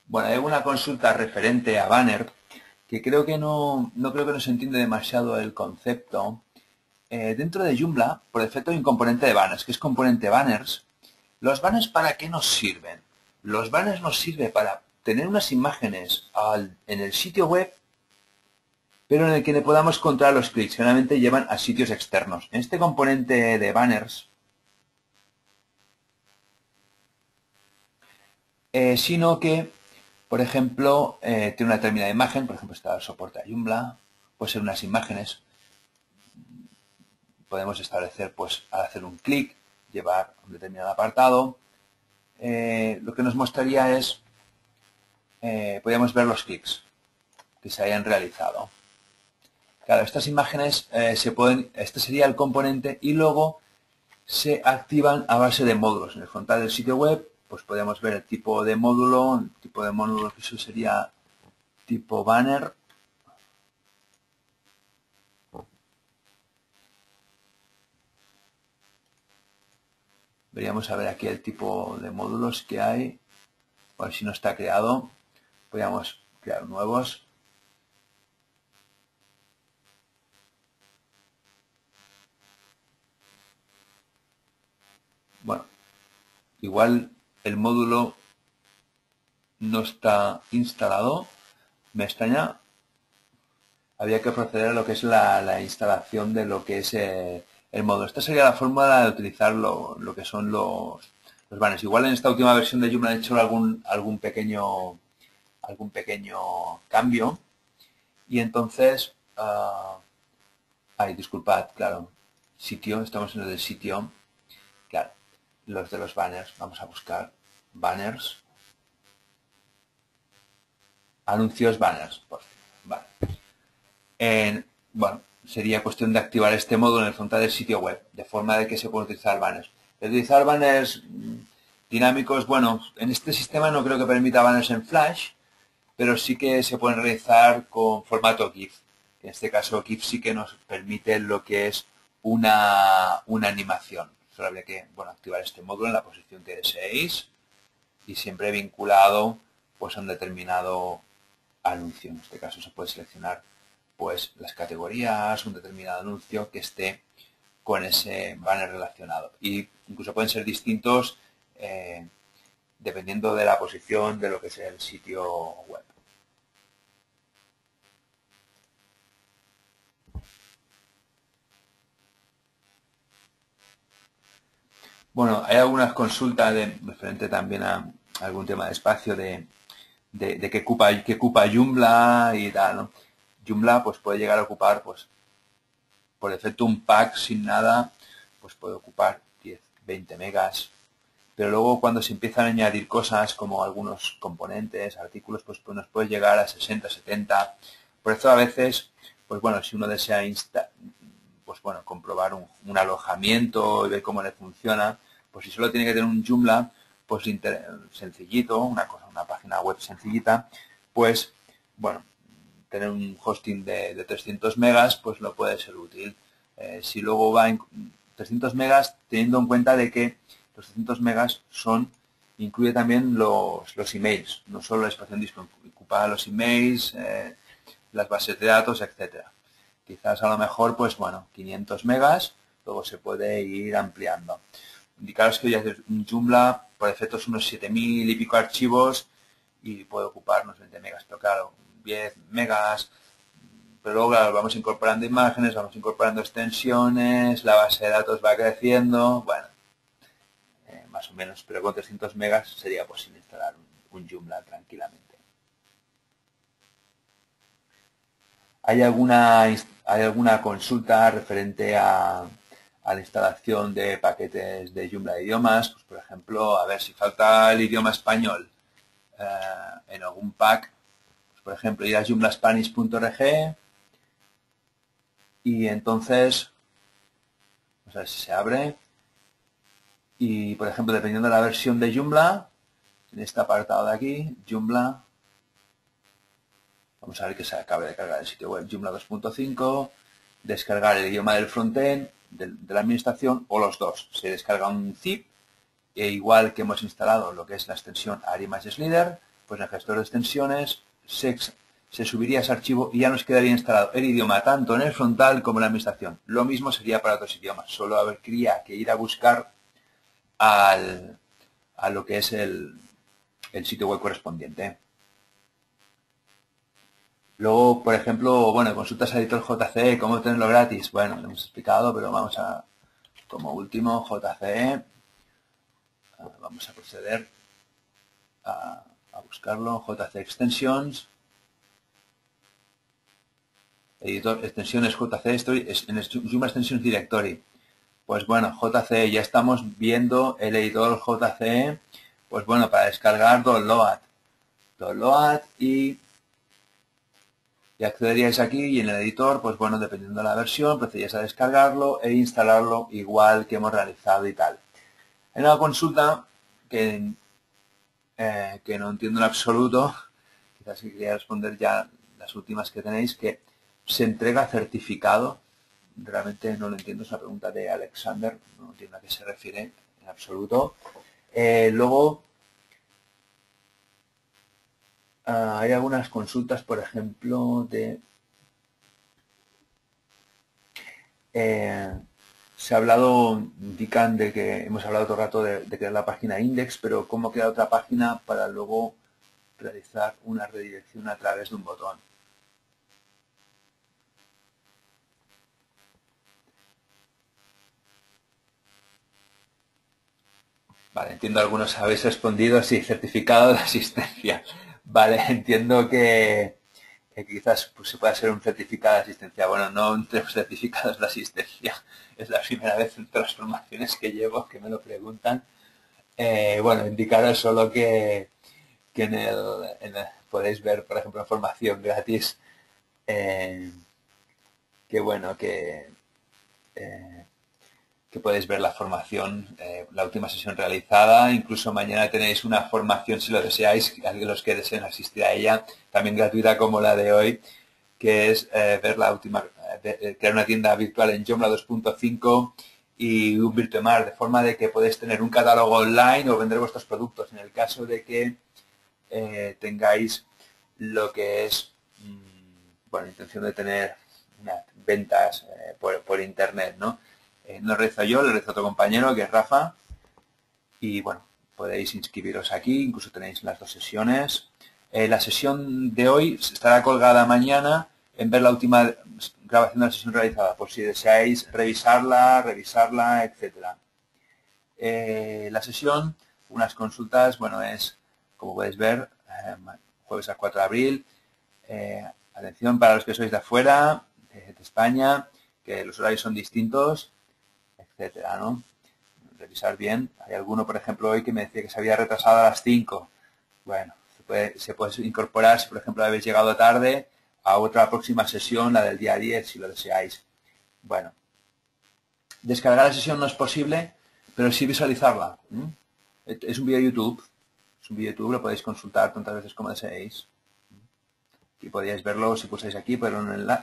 Bueno, hay alguna consulta referente a banner que creo que no creo que no se entiende demasiado el concepto. Dentro de Joomla, por defecto hay un componente de banners, que es componente banners. ¿Los banners para qué nos sirven? Los banners nos sirven para tener unas imágenes en el sitio web, pero en el que le podamos controlar los clics. Generalmente llevan a sitios externos. En este componente de banners, sino que, por ejemplo, tiene una determinada imagen, por ejemplo, está el soporte a Joomla, puede ser unas imágenes. Podemos establecer, pues, al hacer un clic, llevar un determinado apartado. Lo que nos mostraría es, podríamos ver los clics que se hayan realizado. Claro, estas imágenes este sería el componente y luego se activan a base de módulos. En el frontal del sitio web, pues podemos ver el tipo de módulo, que eso sería tipo banner. Veríamos a ver aquí el tipo de módulos que hay. Bueno, si no está creado, podríamos crear nuevos. Bueno, igual el módulo no está instalado. Me extraña. Había que proceder a lo que es la instalación de lo que es el módulo. Esta sería la fórmula de utilizar lo que son los banners. Igual en esta última versión de Joomla han hecho algún pequeño cambio. Y entonces, disculpad, claro, sitio, estamos en el del sitio. Claro, los de los banners. Vamos a buscar banners. Anuncios banners. Por favor. Vale. Bueno, sería cuestión de activar este módulo en el frontal del sitio web, de forma de que se pueda utilizar banners. Utilizar banners dinámicos, bueno, en este sistema no creo que permita banners en Flash, pero sí que se pueden realizar con formato GIF. En este caso, GIF sí que nos permite lo que es una animación. Solo habría que, activar este módulo en la posición que deseéis y siempre vinculado pues a un determinado anuncio. En este caso se puede seleccionar pues las categorías, un determinado anuncio que esté con ese banner relacionado. Y incluso pueden ser distintos dependiendo de la posición de lo que sea el sitio web. Bueno, hay algunas consultas referente también a algún tema de espacio de que ocupa Joomla y tal, ¿no? Joomla pues puede llegar a ocupar pues por defecto un pack sin nada pues puede ocupar 10, 20 megas. Pero luego cuando se empiezan a añadir cosas como algunos componentes, artículos, pues nos puede llegar a 60, 70. Por eso a veces, pues bueno, si uno desea comprobar un alojamiento y ver cómo le funciona, pues si solo tiene que tener un Joomla, pues sencillito, una página web sencillita, pues bueno, tener un hosting de 300 megas, pues no puede ser útil. Si luego va en 300 megas, teniendo en cuenta de que los 300 megas incluye también los emails, no solo la espacio en disco, ocupa los emails, las bases de datos, etcétera. Quizás a lo mejor, pues bueno, 500 megas, luego se puede ir ampliando. Indicaros que ya es un Joomla, por defecto son unos 7000 y pico archivos y puede ocupar unos 20 megas, pero claro, 10 megas, pero luego claro, vamos incorporando imágenes, vamos incorporando extensiones, la base de datos va creciendo, bueno, más o menos, pero con 300 megas sería posible instalar un Joomla tranquilamente. ¿Hay alguna consulta referente a la instalación de paquetes de Joomla de idiomas? Pues, por ejemplo, a ver si falta el idioma español en algún pack. Pues, por ejemplo, ir a joomlaspanish.org y entonces, vamos a ver si se abre. Y, por ejemplo, dependiendo de la versión de Joomla, en este apartado de aquí, Joomla, vamos a ver que se acabe de cargar el sitio web Joomla 2.5, descargar el idioma del frontend, de la administración, o los dos. Se descarga un zip, e igual que hemos instalado lo que es la extensión ARIMagesLeader, pues en el gestor de extensiones se subiría ese archivo y ya nos quedaría instalado el idioma tanto en el frontal como en la administración. Lo mismo sería para otros idiomas, solo habría que ir a buscar a lo que es el sitio web correspondiente. Luego, por ejemplo, bueno, consultas a editor JCE, cómo tenerlo gratis. Bueno, lo hemos explicado, pero vamos a, como último, JCE. Vamos a proceder a buscarlo. JCE Extensions. Editor, extensiones JCE Story, en Joomla Extensions Directory. Pues bueno, JCE, ya estamos viendo el editor JCE, pues bueno, para descargar download y accederíais aquí y en el editor, pues bueno, dependiendo de la versión, procederíais a descargarlo e instalarlo igual que hemos realizado y tal. Hay una consulta que no entiendo en absoluto, quizás si quería responder ya las últimas que tenéis, que se entrega certificado. Realmente no lo entiendo, es una pregunta de Alexander, no entiendo a qué se refiere en absoluto. Luego, hay algunas consultas, por ejemplo, de se ha hablado, indican de que hemos hablado todo el rato de crear la página index, pero cómo crear otra página para luego realizar una redirección a través de un botón. Vale, entiendo, algunos habéis respondido, sí, certificado de asistencia. Vale, entiendo que quizás pues, se pueda ser un certificado de asistencia. Bueno, no tenemos certificados de asistencia. Es la primera vez en transformaciones que llevo que me lo preguntan. Bueno, indicaros solo que podéis ver, por ejemplo, en formación gratis, que bueno, que podéis ver la formación, la última sesión realizada. Incluso mañana tenéis una formación, si lo deseáis, los que deseen asistir a ella, también gratuita como la de hoy, que es ver la última, crear una tienda virtual en Joomla 2.5 y un Virtuemar, de forma de que podéis tener un catálogo online o vender vuestros productos en el caso de que tengáis lo que es, bueno, intención de tener unas ventas por internet, ¿no? No lo realizo yo, lo realiza otro compañero que es Rafa. Y bueno, podéis inscribiros aquí, incluso tenéis las dos sesiones. La sesión de hoy estará colgada mañana en ver la última grabación de la sesión realizada, por si deseáis revisarla, etcétera. La sesión, unas consultas, bueno, es, como podéis ver, jueves al 4 de abril. Atención para los que sois de afuera, de España, que los horarios son distintos, etcétera, ¿no? Revisar bien. Hay alguno, por ejemplo, hoy que me decía que se había retrasado a las 5. Bueno, se puede incorporar, si por ejemplo habéis llegado tarde, a otra próxima sesión, la del día 10, si lo deseáis. Bueno, descargar la sesión no es posible, pero sí visualizarla. Es un vídeo YouTube. Es un vídeo YouTube, lo podéis consultar tantas veces como deseéis. Y podéis verlo si pulsáis aquí, pero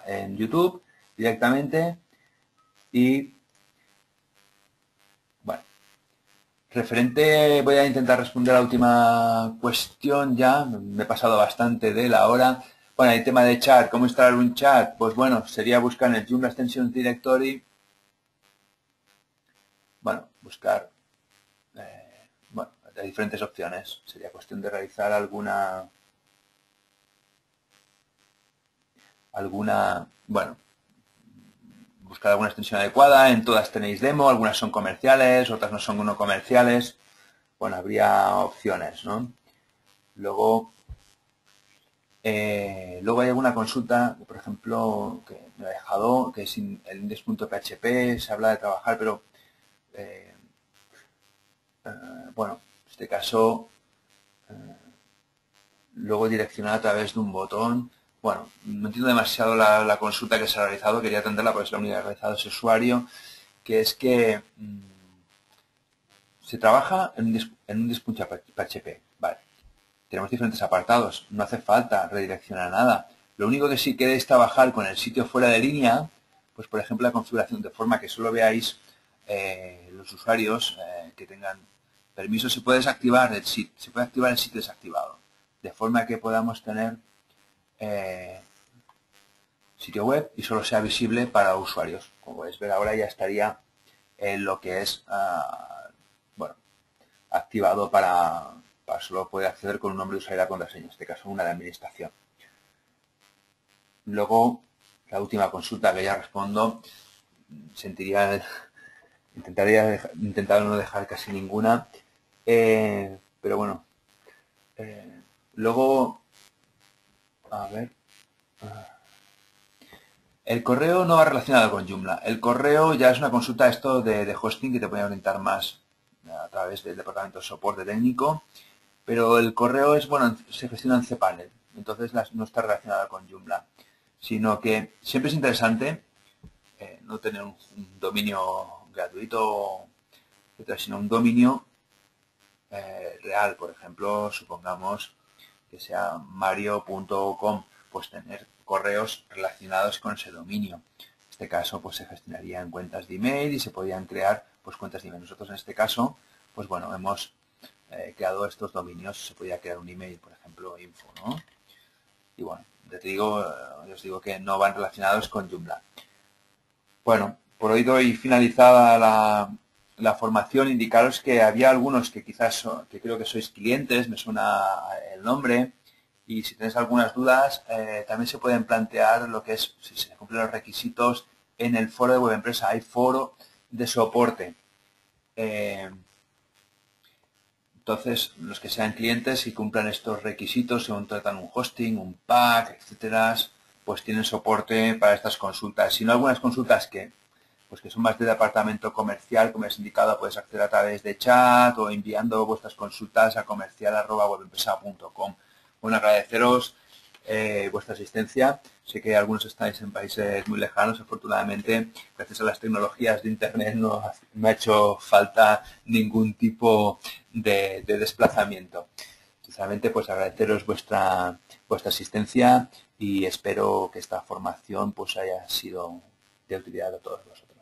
en YouTube directamente. Y bueno, referente, voy a intentar responder a la última cuestión ya. Me he pasado bastante de la hora. Bueno, el tema de chat, ¿cómo instalar un chat? Pues bueno, sería buscar en el Joomla Extensions Directory. Bueno, buscar bueno, hay diferentes opciones. Sería cuestión de realizar bueno, buscar alguna extensión adecuada. En todas tenéis demo, algunas son comerciales, otras no son no comerciales. Bueno, habría opciones, ¿no? Luego hay alguna consulta, por ejemplo, que me ha dejado, que es el index.php, se habla de trabajar, pero bueno, en este caso, luego direccionar a través de un botón. Bueno, no entiendo demasiado la consulta que se ha realizado, quería atenderla porque es la única que ha realizado ese usuario, que es que se trabaja en un index.php, vale. Tenemos diferentes apartados, no hace falta redireccionar nada. Lo único que sí queréis trabajar con el sitio fuera de línea, pues por ejemplo la configuración, de forma que solo veáis los usuarios que tengan permiso, se puede desactivar el sitio, se puede activar el sitio desactivado, de forma que podamos tener sitio web y solo sea visible para usuarios. Como podéis ver ahora ya estaría en lo que es bueno, activado para solo poder acceder con un nombre de usuario y la contraseña, en este caso una de administración. Luego, la última consulta que ya respondo, intentar no dejar casi ninguna, pero bueno, luego, a ver, el correo no va relacionado con Joomla. El correo ya es una consulta esto de hosting que te puede orientar más a través del departamento de soporte técnico. Pero el correo es, bueno, se gestiona en cPanel, entonces no está relacionada con Joomla, sino que siempre es interesante no tener un dominio gratuito, etcétera, sino un dominio real. Por ejemplo, supongamos que sea mario.com, pues tener correos relacionados con ese dominio. En este caso, pues se gestionaría en cuentas de email y se podían crear pues cuentas de email. Nosotros en este caso, pues bueno, hemos creado estos dominios. Se podía crear un email, por ejemplo, info, ¿no? Y bueno, os digo que no van relacionados con Joomla. Bueno, por hoy doy finalizada la formación. Indicaros que había algunos que quizás que creo que sois clientes, me suena el nombre, y si tenéis algunas dudas, también se pueden plantear lo que es, si se cumplen los requisitos, en el foro de Web Empresa. Hay foro de soporte. Entonces, los que sean clientes y cumplan estos requisitos, según tratan un hosting, un pack, etcétera, pues tienen soporte para estas consultas. Si no, algunas consultas que son más de departamento comercial, como os he indicado, puedes acceder a través de chat o enviando vuestras consultas a comercial@webempresa.com. Bueno, agradeceros vuestra asistencia. Sé que algunos estáis en países muy lejanos. Afortunadamente, gracias a las tecnologías de Internet no me ha hecho falta ningún tipo de desplazamiento. Sinceramente, pues agradeceros vuestra asistencia y espero que esta formación pues haya sido de utilidad a todos vosotros.